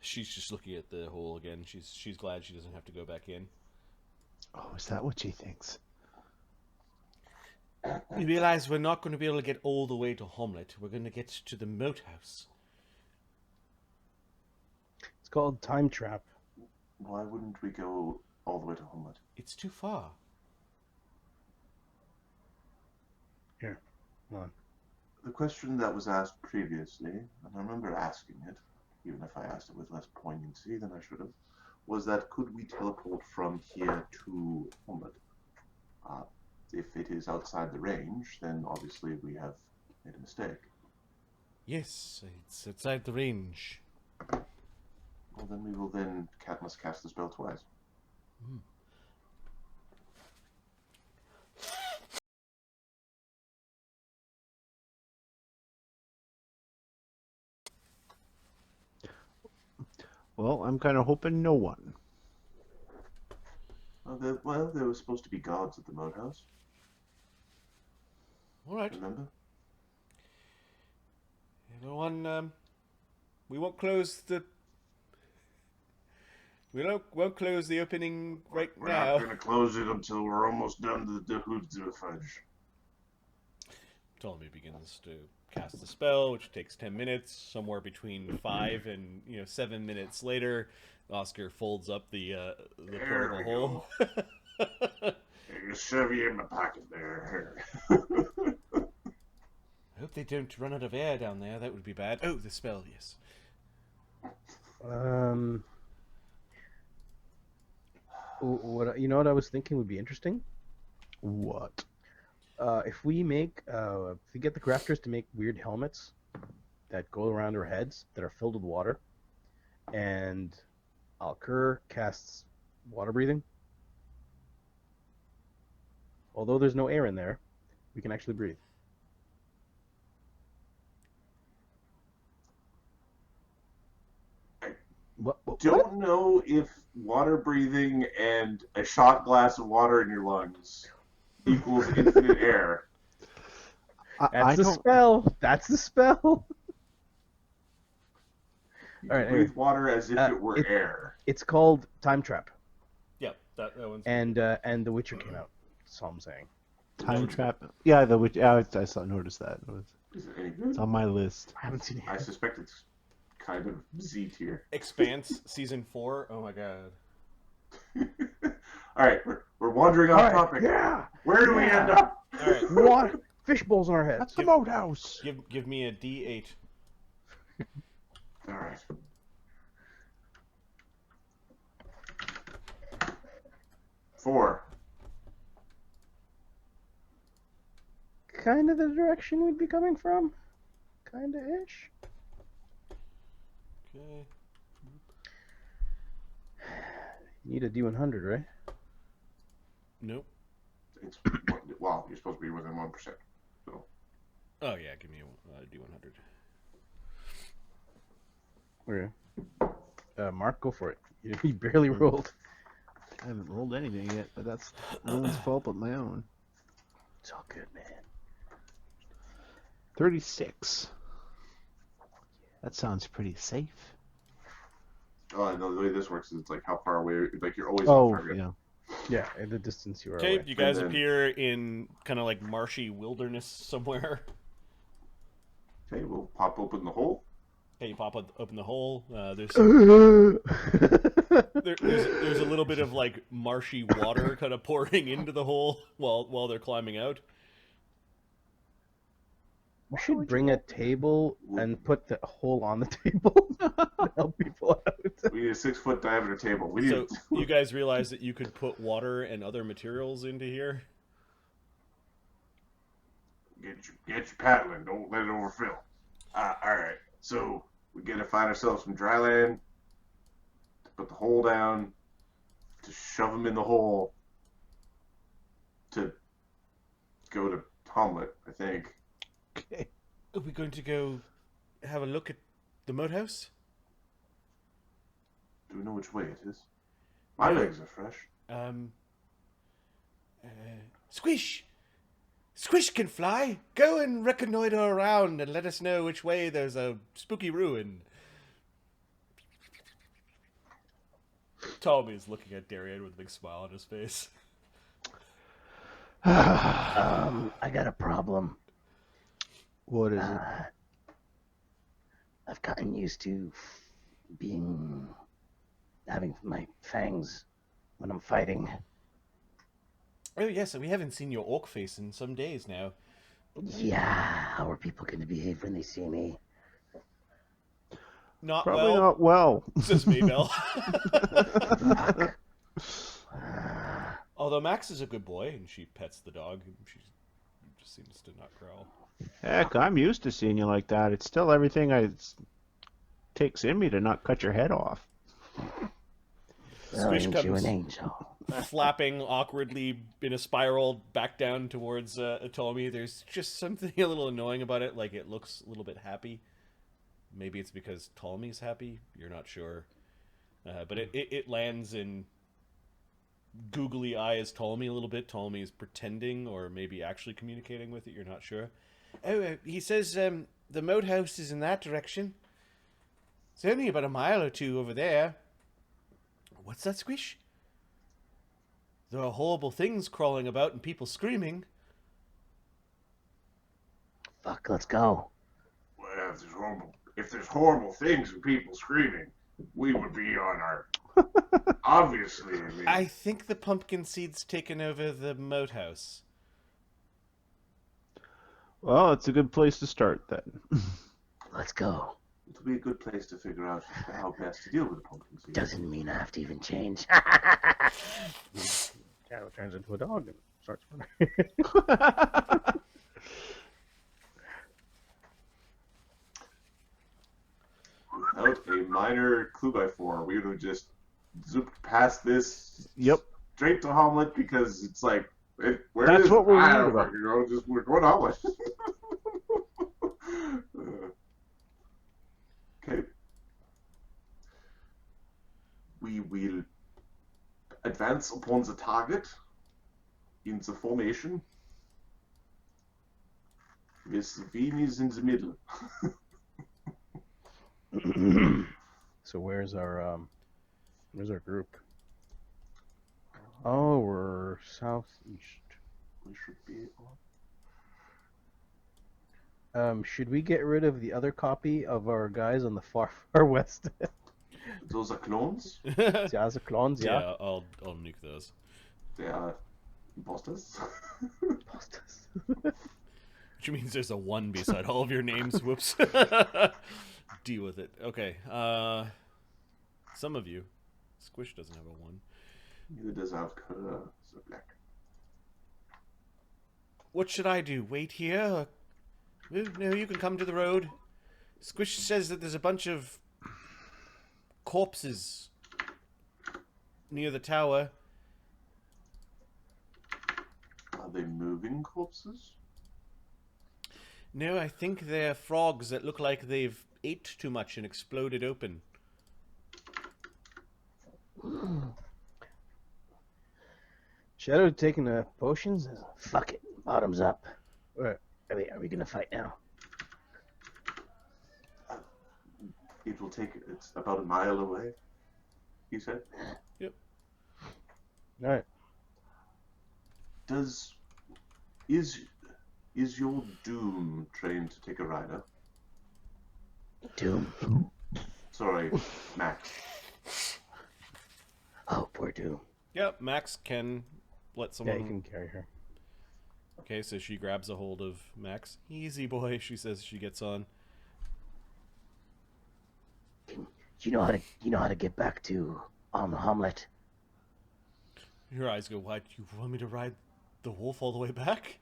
She's just looking at the hole again. She's glad she doesn't have to go back in. Oh, is that what she thinks? We realize we're not going to be able to get all the way to Homlet. We're going to get to the moat house. It's called Time Trap. Why wouldn't we go all the way to Homeland? It's too far. Here, hold on. The question that was asked previously, and I remember asking it, even if I asked it with less poignancy than I should have, was that could we teleport from here to Homeland? If it is outside the range, then obviously we have made a mistake. Yes, it's outside the range. Well, then we will must cast the spell twice. Well, I'm kind of hoping no one. There were supposed to be guards at the moat house, All right. remember? Everyone, we won't close the. Won't close the opening right We're now. not going to close it until we're almost done to the hoods of the fudge. Ptolemy begins to cast the spell, which takes 10 minutes. Somewhere between 5 and 7 minutes later, Oscar folds up the There portal we hole. I'm going to shove you in my pocket there. I hope they don't run out of air down there. That would be bad. Oh, the spell, yes. What what I was thinking would be interesting? What? If we get the crafters to make weird helmets that go around our heads that are filled with water, and Alkur casts water breathing. although there's no air in there, we can actually breathe. What? Don't know if water breathing and a shot glass of water in your lungs equals infinite air. That's the spell. That's the spell. You All can right, breathe anyway. water as if it were air. It's called Time Trap, Yep, that one's. and The Witcher came out. That's all I'm saying. Time Trap. Yeah, the which I noticed that. Is it any good? It's on my list. I haven't seen it. I suspect it's kind of Z tier. Expanse season 4. Oh my god. All right, we're wandering off All right, topic. yeah. Where do we end up? All right, What? Fish bowls on our heads. That's the moat house. give me a D8. All right. Four. Kind of the direction we'd be coming from. Kind of ish. Okay. Need a D100, right? Nope. It's, well, you're supposed to be within 1%. So Oh yeah, give me a D100. Okay. Mark, go for it. You barely rolled. I haven't rolled anything yet, but that's no one's fault but my own. It's all good, man. 36. That sounds pretty safe. oh, I know the way this works is it's like how far away, like you're always Oh, on target. yeah. Yeah, at the distance you are Okay, away. you guys then- appear in kind of like marshy wilderness somewhere. Okay, we'll pop open the hole. Okay, you pop open the hole. There's There's there's a little bit of like marshy water kind of pouring into the hole while they're climbing out. We should bring a table and put the hole on the table to help people out. We need a 6-foot diameter table. We need. So you guys realize that you could put water and other materials into here. Get your paddling. Don't let it overfill. All right. So we gotta find ourselves some dry land to put the hole down, to shove them in the hole, to go to Hamlet, I think. Okay. Are we going to go have a look at the moat house? Do we know which way it is? My Yeah. legs are fresh. Squish! Squish can fly! Go and reconnoiter around and let us know which way there's a spooky ruin. Tommy's looking at Darian with a big smile on his face. I got a problem. What is it? I've gotten used to having my fangs when I'm fighting. Oh yes, we haven't seen your orc face in some days now. Yeah, how are people going to behave when they see me? Not Probably well, not well. says Maybell. Although Max is a good boy and she pets the dog, and she just seems to not growl. Heck, I'm used to seeing you like that. It's still everything takes in me to not cut your head off. Squish comes angel. flapping awkwardly in a spiral back down towards Tommy. There's just something a little annoying about it, like it looks a little bit happy. Maybe it's because Ptolemy's happy. You're not sure. But it lands in googly eyes Ptolemy a little bit. Ptolemy is pretending or maybe actually communicating with it. You're not sure. Oh, he says the moat house is in that direction. It's only about a mile or two over there. What's that, Squish? There are horrible things crawling about and people screaming. Fuck, let's go. Well, if there's horrible things and people screaming, we would be on our. Obviously, I mean. I think the pumpkin seed's taken over the moat house. Well, it's a good place to start then. Let's go. It'll be a good place to figure out how best to deal with the pumpkin seed. Doesn't mean I have to even change. Shadow turns into a dog and starts running. Without a minor clue by 4, we would have just zooped past this Yep. straight to Hamlet because it's like Where That's is what it? we're I worried don't about. fucking know. Just we're going on with. Okay. We will advance upon the target in the formation with the Venus in the middle. So where's our group? Oh, we're southeast. We should be. Should we get rid of the other copy of our guys on the far west? Those are clones. The other clones, yeah. Yeah, I'll nuke those. They are imposters. Bastards. Which means there's a 1 beside all of your names. Whoops. Deal with it. Okay. Some of you. Squish doesn't have a 1. Neither does our color, the black. What should I do? Wait here? No, you can come to the road. Squish says that there's a bunch of corpses near the tower. Are they moving corpses? No, I think they're frogs that look like they've ate too much and exploded open. Shadow taking the potions? Fuck it. Bottoms up. Right. Are we gonna fight now? It will take. It's about a mile away. He said. Alright. Is your Doom trained to take a rider? Doom. Sorry, Max. Oh, poor Doom. Yep, Max can let Yeah, someone... you can carry her. Okay, so she grabs a hold of Max. Easy boy, she says. She gets on. You know how to get back to Hamlet? Your eyes go wide. You want me to ride the wolf all the way back?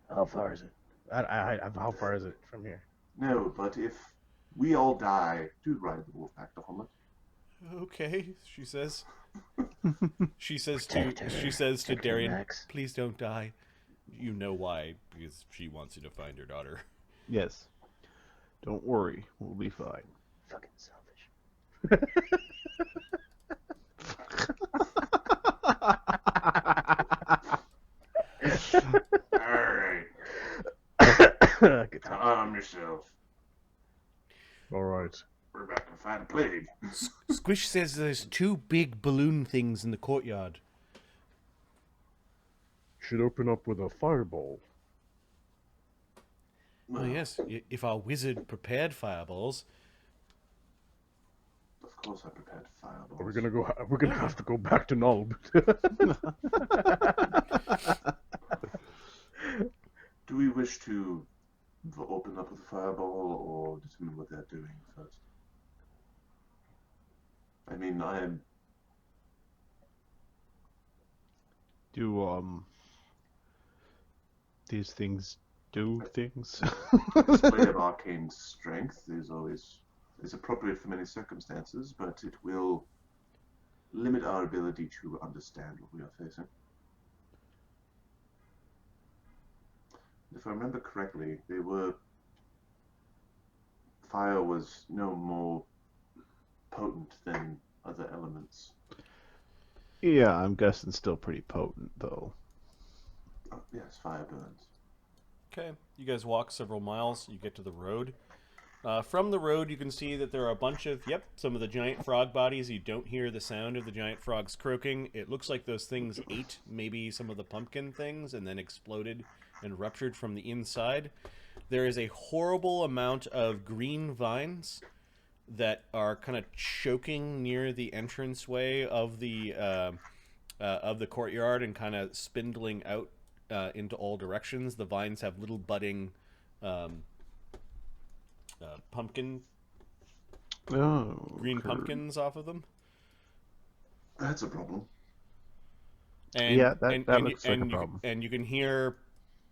How far is it? How far is it from here? No, but if we all die, do ride the wolf back to Hamlet. Okay, she says. She says Protect to her. Protect her, Darian, Max. please don't die. You know why, because she wants you to find her daughter. Yes. Don't worry, we'll be fine. Fucking selfish. Alright, Good time. calm yourself. All right. We're about to fight a plague. Squish says there's 2 big balloon things in the courtyard. Should open up with a fireball. Oh yes, if our wizard prepared fireballs. Of course I prepared fireballs. Are we gonna go? We're gonna have to go back to Nulb. Do we wish to open up with a fireball or determine what they're doing first? I mean, I am. Do these things do things? Display of arcane strength is appropriate for many circumstances, but it will limit our ability to understand what we are facing. If I remember correctly, fire was no more potent than other elements. Yeah, I'm guessing still pretty potent though. Oh, yes, fire burns. Okay, you guys walk several miles. You get to the road. From the road, you can see that there are a bunch of, some of the giant frog bodies. You don't hear the sound of the giant frogs croaking. It looks like those things ate maybe some of the pumpkin things and then exploded and ruptured from the inside. There is a horrible amount of green vines that are kind of choking near the entranceway of the courtyard and kind of spindling out into all directions. The vines have little budding pumpkin, green pumpkins off of them. That's a problem. And, Yeah, that looks like a problem. And you can hear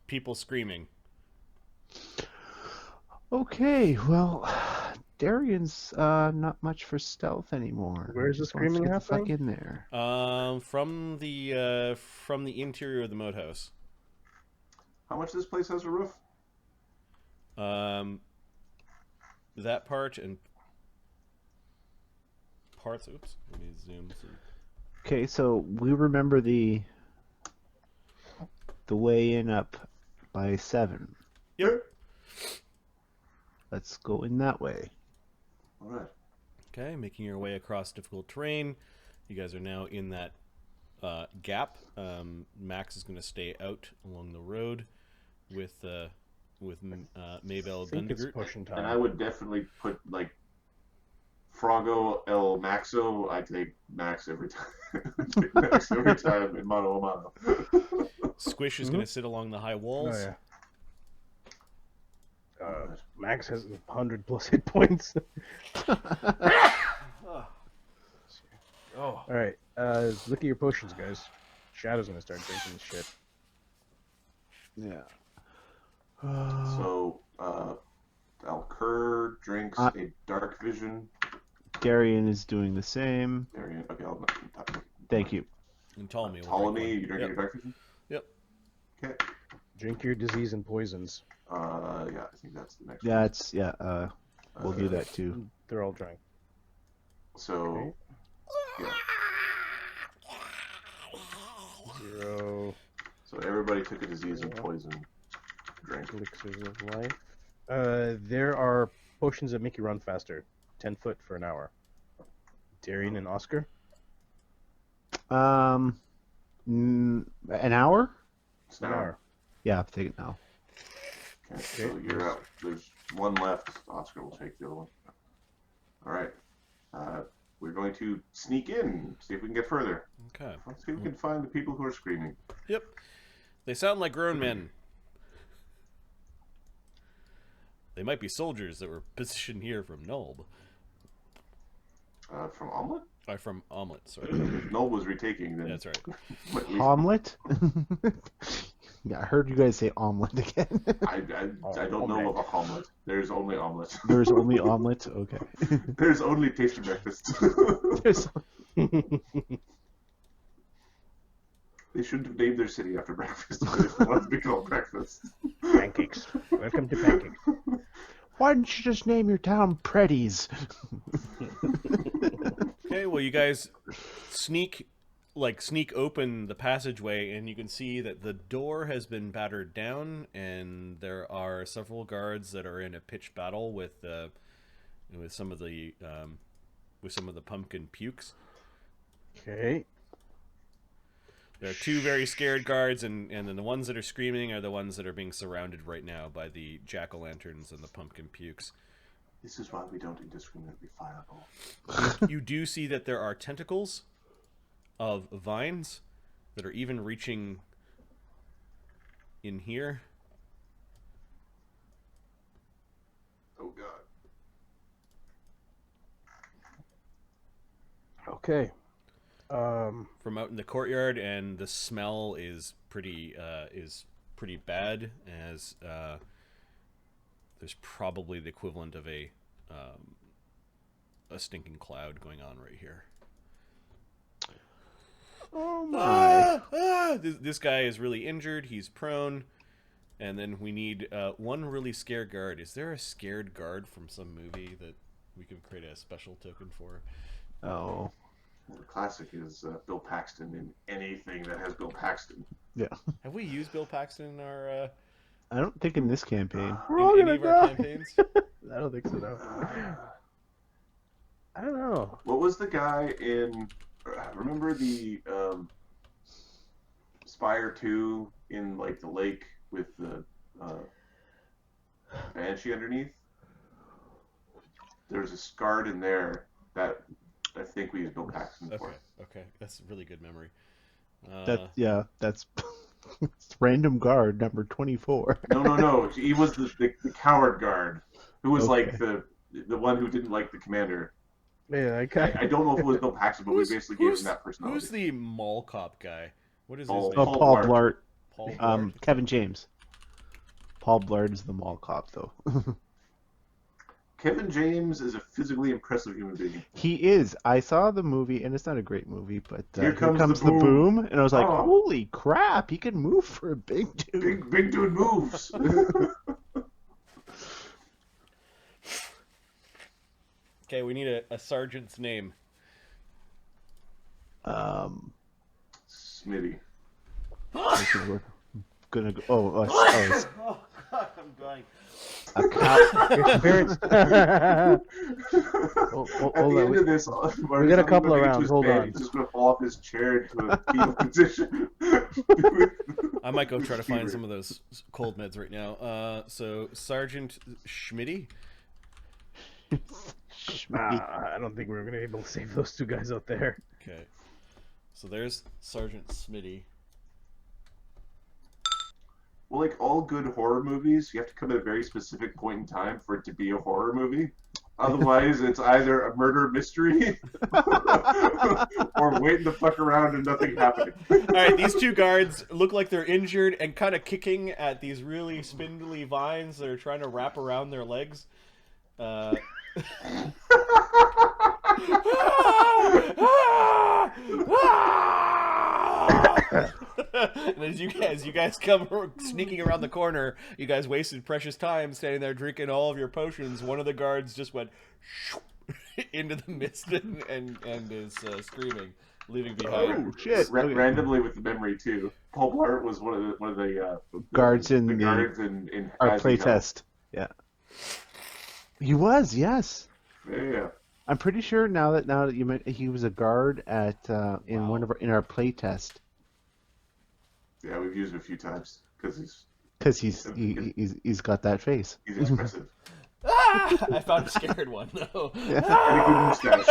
people screaming. Okay, well, Darian's not much for stealth anymore. Where's He the just wants to screaming get the fuck happening? in there. From the interior of the moat house. How much this place has a roof? That part and parts. Oops, let me zoom. Okay, so we remember the way in up by 7. Yep. Let's go in that way. All right. Okay, making your way across difficult terrain. You guys are now in that gap. Max is going to stay out along the road with Maybell I think it's Gundegroot. pushing And I time. would definitely put like Frogo El Maxo. I take Max every time. I take Max every time in mano a mano. Squish is going to sit along the high walls. Oh, yeah. Max has 100 plus hit points. Oh. Alright, look at your potions, guys. Shadow's gonna start drinking this shit. Yeah. So, Alcur drinks Uh, a dark vision. Darian is doing the same. Okay, I'll Thank you. And Ptolemy. will drink Ptolemy, one. you drinking Yep. a dark vision? Yep. Okay. Drink your disease and poisons. Yeah, I think that's the next Yeah, one. it's we'll do that too. They're all drank. So, yeah. 0 So everybody took a disease and poison drink. elixirs of life. There are potions that make you run faster. 10 foot for an hour. Darian and Oscar? An hour? It's An an hour. hour. Yeah, I'll take it now. Okay, so you're out. There's one left. Oscar will take the other one. All right. We're going to sneak in, see if we can get further. Okay. Let's see if we can find the people who are screaming. Yep. They sound like grown men. They might be soldiers that were positioned here from Nulb. From Omelet? From Omelet, sorry. Noel was retaking them. That's right. But at least Omelet? Yeah, I heard you guys say omelet again. I don't know of a omelet. There's only omelet. There's only omelet? Okay. There's only tasty breakfast. There's... They shouldn't have named their city after breakfast, but if they wanted to be called breakfast. Pancakes. Welcome to Pancakes. Why didn't you just name your town Preddy's? Okay, well, you guys sneak open the passageway, and you can see that the door has been battered down, and there are several guards that are in a pitched battle with some of the pumpkin pukes. Okay. There are 2 very scared guards, and then the ones that are screaming are the ones that are being surrounded right now by the jack-o'-lanterns and the pumpkin pukes. This is why we don't indiscriminately fire people. You do see that there are tentacles of vines that are even reaching in here. Oh god. Okay. From out in the courtyard, and the smell is pretty bad, as there's probably the equivalent of a stinking cloud going on right here. Oh my. This guy is really injured. He's prone, and then we need one really scared guard. Is there a scared guard from some movie that we can create a special token for? Oh. Well, the classic is Bill Paxton in anything that has Bill Paxton. Yeah. Have we used Bill Paxton in our I don't think in this campaign. We're all in any gonna of our die. campaigns? I don't think so, no. I don't know. What was the guy in? Remember the Spire 2 in like the lake with the banshee underneath? There's a guard in there that I think we used Bill Paxton for. Okay, that's a really good memory. That's it's random guard number 24. No. He was the coward guard who was Okay. like the one who didn't like the commander. Yeah, I don't know if it was Bill Paxton, but we basically gave him that personality. Who's the mall cop guy? What is Paul- his Oh, name? Paul Paul Blart. Blart. Paul Blart. Kevin James. Paul Blart is the mall cop, though. Kevin James is a physically impressive human being. He is. I saw the movie, and it's not a great movie, but Here comes the the boom. boom, and I was like, Oh. holy crap, he can move for a big dude. Big dude moves. Okay, we need a sergeant's name. Smitty. Okay, we're gonna go. Oh, Oh God, I'm going. a cow. Your parents. At hold the on, end we- of this, we got a couple of rounds, hold on. He's just going to fall off his chair into a fetal position. I might go try to find some of those cold meds right now. So Sergeant Schmitty. I don't think we're gonna be able to save those two guys out there. Okay. So there's Sergeant Smitty. Well, like all good horror movies, you have to come at a very specific point in time for it to be a horror movie. Otherwise, it's either a murder mystery or waiting to fuck around and nothing happening. All right, these two guards look like they're injured and kind of kicking at these really spindly vines that are trying to wrap around their legs. And as you guys come sneaking around the corner, you guys wasted precious time standing there drinking all of your potions. One of the guards just went into the mist and is screaming, leaving behind. Oh shit! Okay. Randomly with the memory too. Paul Blart was one of the Guards in the the- guards in Our Hazzy House. playtest. Yeah. He was, yes. Yeah. I'm pretty sure now that you meant he was a guard at in one of our playtest Yeah, we've used it a few times because because he's got that face. he's expressive. I found a scared one though. And a good mustache.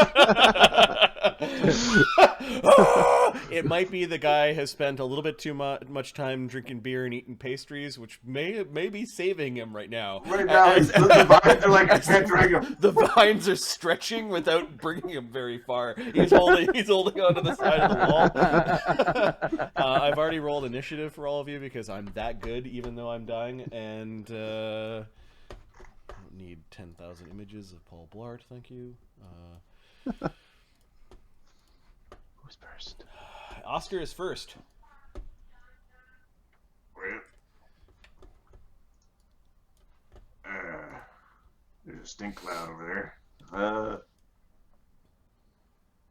It might be the guy has spent a little bit too much time drinking beer and eating pastries, which may be saving him right now. Right now, the vines are like, I can't drag him. The vines are stretching without bringing him very far. He's holding onto the side of the wall. I've already rolled initiative for all of you because I'm that good, even though I'm dying. And I don't need 10,000 images of Paul Blart. Thank you. Who's first? Oscar is first. There's a stink cloud over there.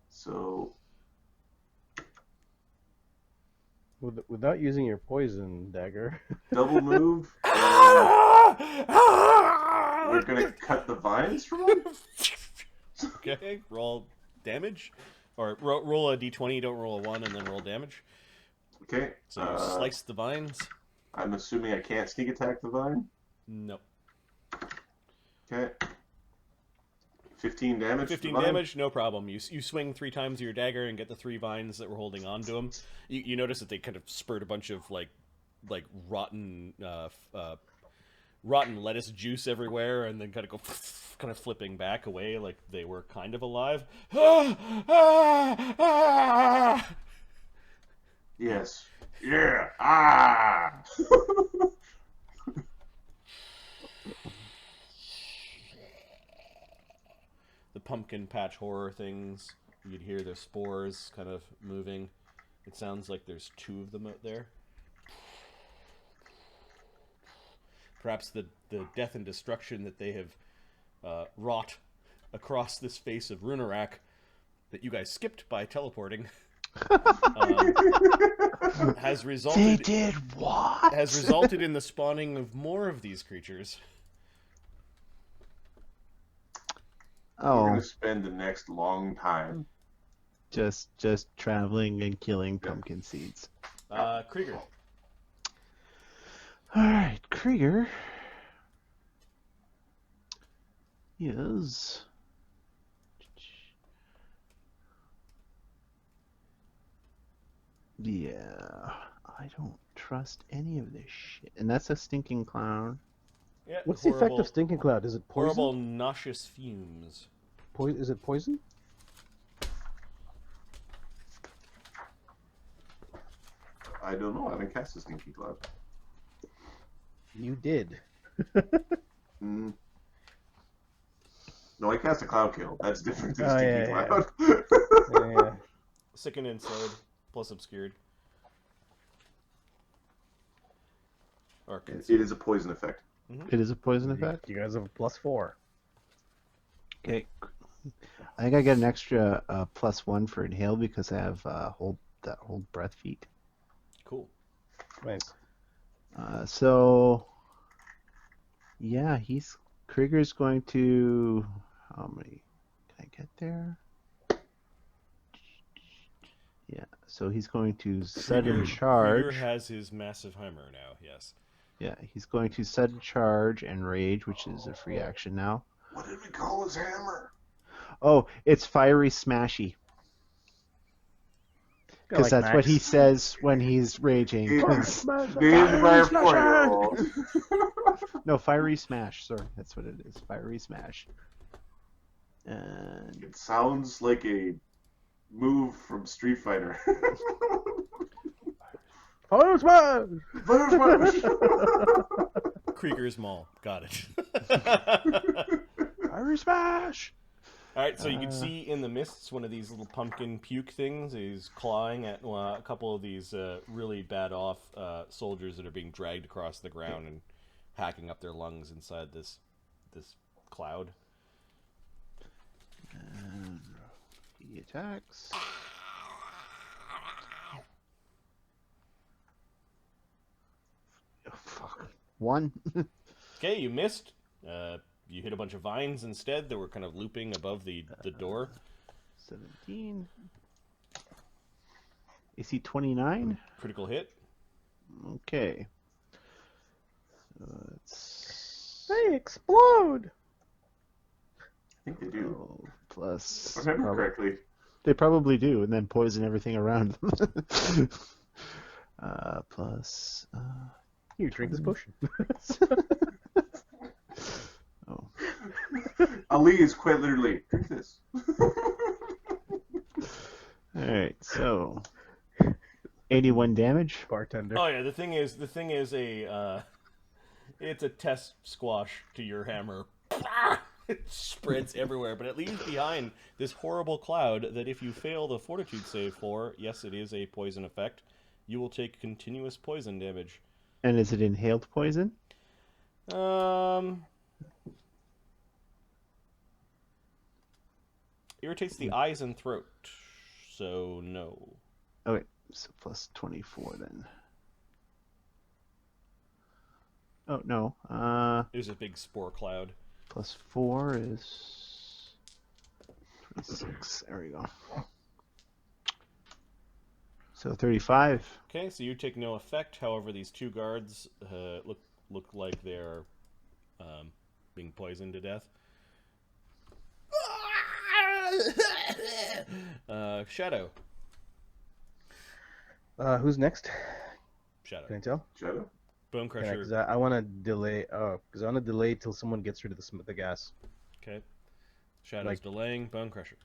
So Without using your poison dagger. double move. We're gonna cut the vines from him. Okay, roll damage. Or roll a d20, don't roll a 1, and then roll damage. Okay. So you slice the vines. I'm assuming I can't sneak attack the vine. Nope. Okay. 15 damage. 15 to the vine. damage, no problem. You swing 3 times your dagger and get the 3 vines that were holding on to them. You notice that they kind of spurt a bunch of like rotten rotten lettuce juice everywhere, and then kind of go kind of flipping back away like they were kind of alive. Yes. Yeah. Ah. The pumpkin patch horror things, you could hear their spores kind of moving. It sounds like there's 2 of them out there. Perhaps the death and destruction that they have wrought across this face of Runarak that you guys skipped by teleporting has resulted. They did what? Has resulted in the spawning of more of these creatures. We're Oh, gonna spend the next long time. just traveling and killing pumpkin seeds. Krieger. All right, Krieger is. Yeah, I don't trust any of this shit. And that's a stinking clown. Yeah, What's the effect of stinking cloud? Is it poison? horrible nauseous fumes? Is it poison? I don't know. I haven't cast a stinky cloud. You did. Mm. No, I cast a cloud kill. That's different than Oh, stinky yeah, cloud. Yeah. Sicken and slowed plus obscured. Or It concealed. is a poison effect. It is a poison effect. You guys have a +4. Okay. I think I get an extra +1 for inhale because I have hold breath feat. Cool. Nice. So yeah, Krieger's going to, how many can I get there? Yeah, so he's going to sudden Krieger charge. has his massive hammer now. Yes. Yeah, he's going to sudden charge and rage, which is a free action now. What did we call his hammer? Oh, it's fiery smashy. Because Like that's what Max. he says when he's raging. It's 'cause- named by a 4-year-old. No, fiery smash. Sorry, that's what it is. Fiery smash. And It sounds like a move from Street Fighter. Fire smash! Fire smash! Krieger's Maul. Got it. fiery smash. All right, so you can see in the mists one of these little pumpkin puke things is clawing at a couple of these really bad off soldiers that are being dragged across the ground and hacking up their lungs inside this cloud. And he attacks. Oh, fuck. 1. Okay, you missed. You hit a bunch of vines instead that were kind of looping above the door. 17. AC 29. Critical hit. Okay. So it's They explode! I think they do. plus. If I remember correctly. They probably do, and then poison everything around them. Plus. You drink this potion. Oh. Ali is quite literally, drink this. Alright, so. 81 damage. Bartender. Oh yeah, the thing is it's a test squash to your hammer. It spreads everywhere, but it leaves behind this horrible cloud that if you fail the fortitude save for, yes, it is a poison effect, you will take continuous poison damage. And is it inhaled poison? Irritates the eyes and throat, so no. Okay, so plus 24 then. Oh, no. There's a big spore cloud. Plus 4 is 26. There we go. So 35. Okay, so you take no effect. However, these two guards look like they're being poisoned to death. Shadow. Who's next? Shadow. Can I tell? Shadow? Bone Yeah, Crusher. because I want to delay. Oh, because I want to delay till someone gets rid of the gas. Okay. Shadow's Like- delaying. Bone Crusher.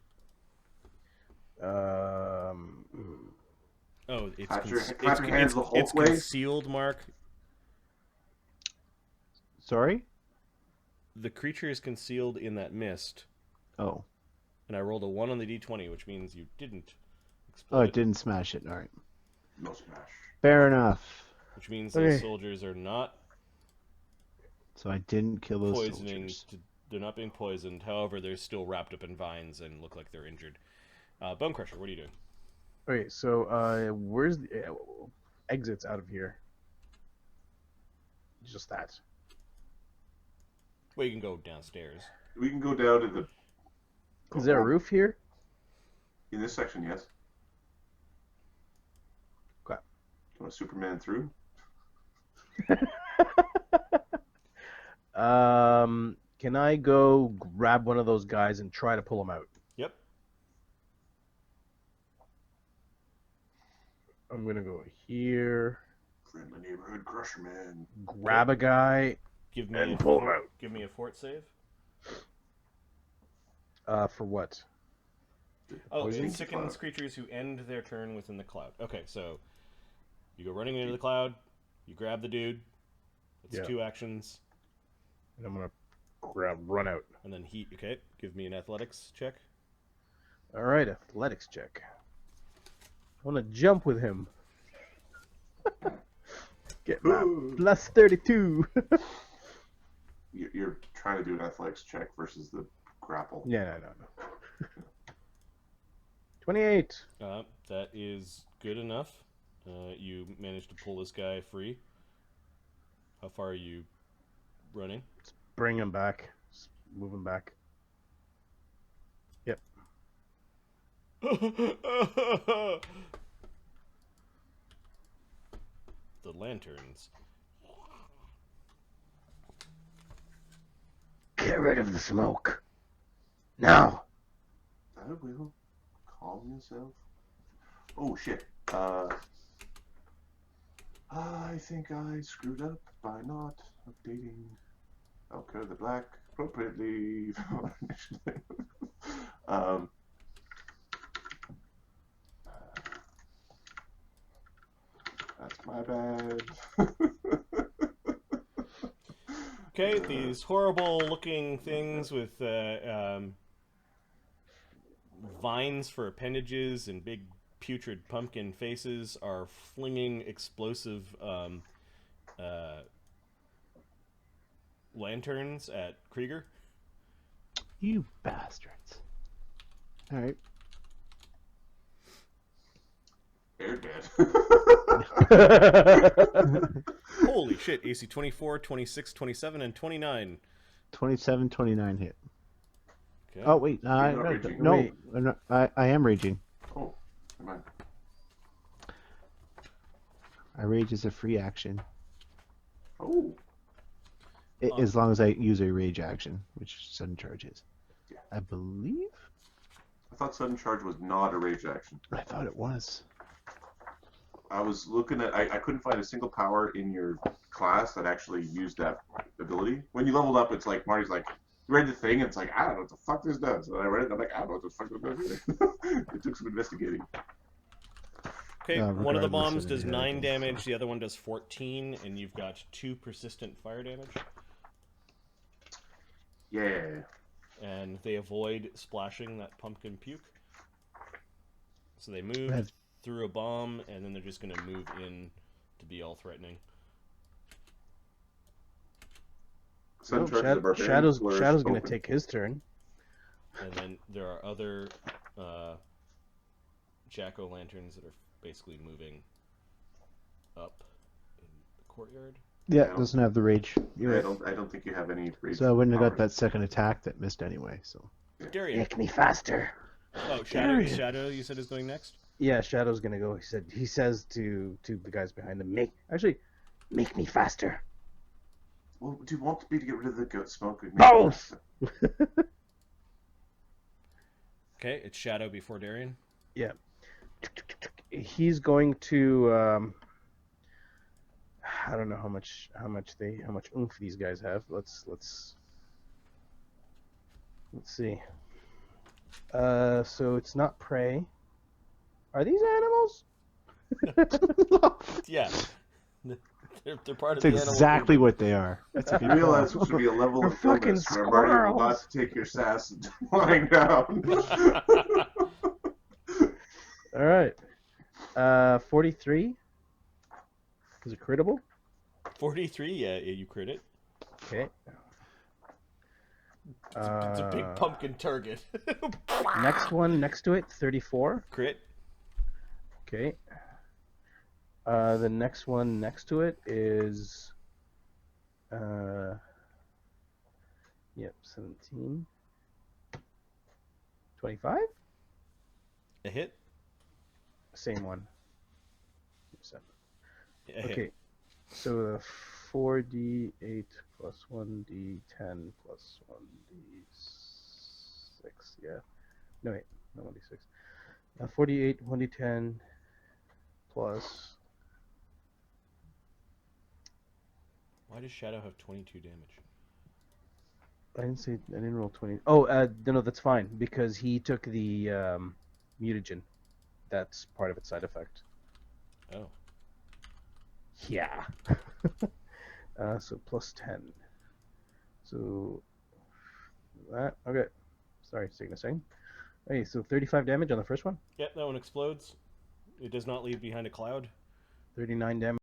Um, Oh, it's Clap your hands the whole way. concealed, Mark. Sorry? The creature is concealed in that mist, Oh. and I rolled a 1 on the d20, which means you didn't explode. Oh, it didn't smash it. Alright. No smash. Fair enough. Which means Okay. those soldiers are not So I didn't kill those poisoning. soldiers. They're not being poisoned. However, they're still wrapped up in vines and look like they're injured. Bone Crusher, what are you doing? okay, so where's the exits out of here? Just that. Well, you can go downstairs. We can go down to the. Is there a roof here? In this section, yes. Okay. You want to Superman through? Can I go grab one of those guys and try to pull them out? Yep. I'm gonna go here, Friendly neighborhood crusher man. grab a guy, Give me and a, pull him out. Give me a fort save. For what? Oh, Poison it sickens cloud. creatures who end their turn within the cloud. Okay, so you go running into the cloud, you grab the dude. That's Yeah. 2 actions. And I'm gonna run out. And then he. Okay, give me an athletics check. All right, athletics check. I want to jump with him. Get my plus 32. You're trying to do an athletics check versus the grapple. Yeah, no. 28. That is good enough. You managed to pull this guy free. How far are you running? Bring him back. Just move him back. Yep. The lanterns. Get rid of the smoke. Now. I will. Calm yourself. Oh shit. I think I screwed up by not updating Elka the Black appropriately. That's my bad. Okay, these horrible looking things with vines for appendages and big putrid pumpkin faces are flinging explosive lanterns at Krieger. You bastards. Alright. They're dead. Holy shit, AC 24, 26, 27, and 29. 27, 29 hit. Okay. Oh, wait. not raging. No, Wait. I'm not, I am raging. Oh, never mind. I rage as a free action. Oh, As long as I use a rage action, which sudden charge is. Yeah. I believe? I thought sudden charge was not a rage action. I thought it was. I was looking at. I couldn't find a single power in your class that actually used that ability. When you leveled up, it's like Marty's like, you read the thing, and it's like, I don't know what the fuck this does. And I read it, and I'm like, I don't know what the fuck this does either. It took some investigating. Okay, one of the regardless bombs of does any 9 other damage, the other one does 14, and you've got 2 persistent fire damage. Yeah. And they avoid splashing that pumpkin puke. So they move Red. through a bomb, and then they're just going to move in to be all threatening. Sudden charge is a barbarian. Shadow's Flourish, gonna open. take his turn. And then there are other jack-o'-lanterns that are basically moving up in the courtyard. Yeah, Yeah. it doesn't have the rage. I don't think you have any rage. So I wouldn't have got power. that second attack that missed anyway. So Darian. Make me faster. Oh, Shadow, Darian. Shadow, you said is going next? Yeah, Shadow's gonna go. He says to the guys behind him, make me faster. Well, do you want me to get rid of the goat smoke? Both! Okay, it's Shadow before Darian. He's going to. I don't know how much oomph these guys have. Let's see. So it's not prey. Are these animals? Yeah. They're part of that's the animal exactly kingdom. what they are. That's a You good realize call. it should be a level They're of fucking illness where Marty will not squirrels. take your sass and lying down. All right. 43 is it critable? 43, yeah, you crit it. Okay. It's a big pumpkin target. Next one next to it, 34. Crit. Okay. The next one next to it is, yep, 17. 25? A hit? Same one. A hit. Okay. So the 4d8 plus 1d10 plus 1d6. Yeah. No, wait. Not 1d6. 4d8, 1d10 plus. Why does Shadow have 22 damage? I didn't roll 20. Oh, no, that's fine because he took the mutagen. That's part of its side effect. Oh. Yeah. So plus 10. So that. Okay. Sorry, it's taking a second. Okay, so 35 damage on the first one. Yep, that one explodes. It does not leave behind a cloud. 39 damage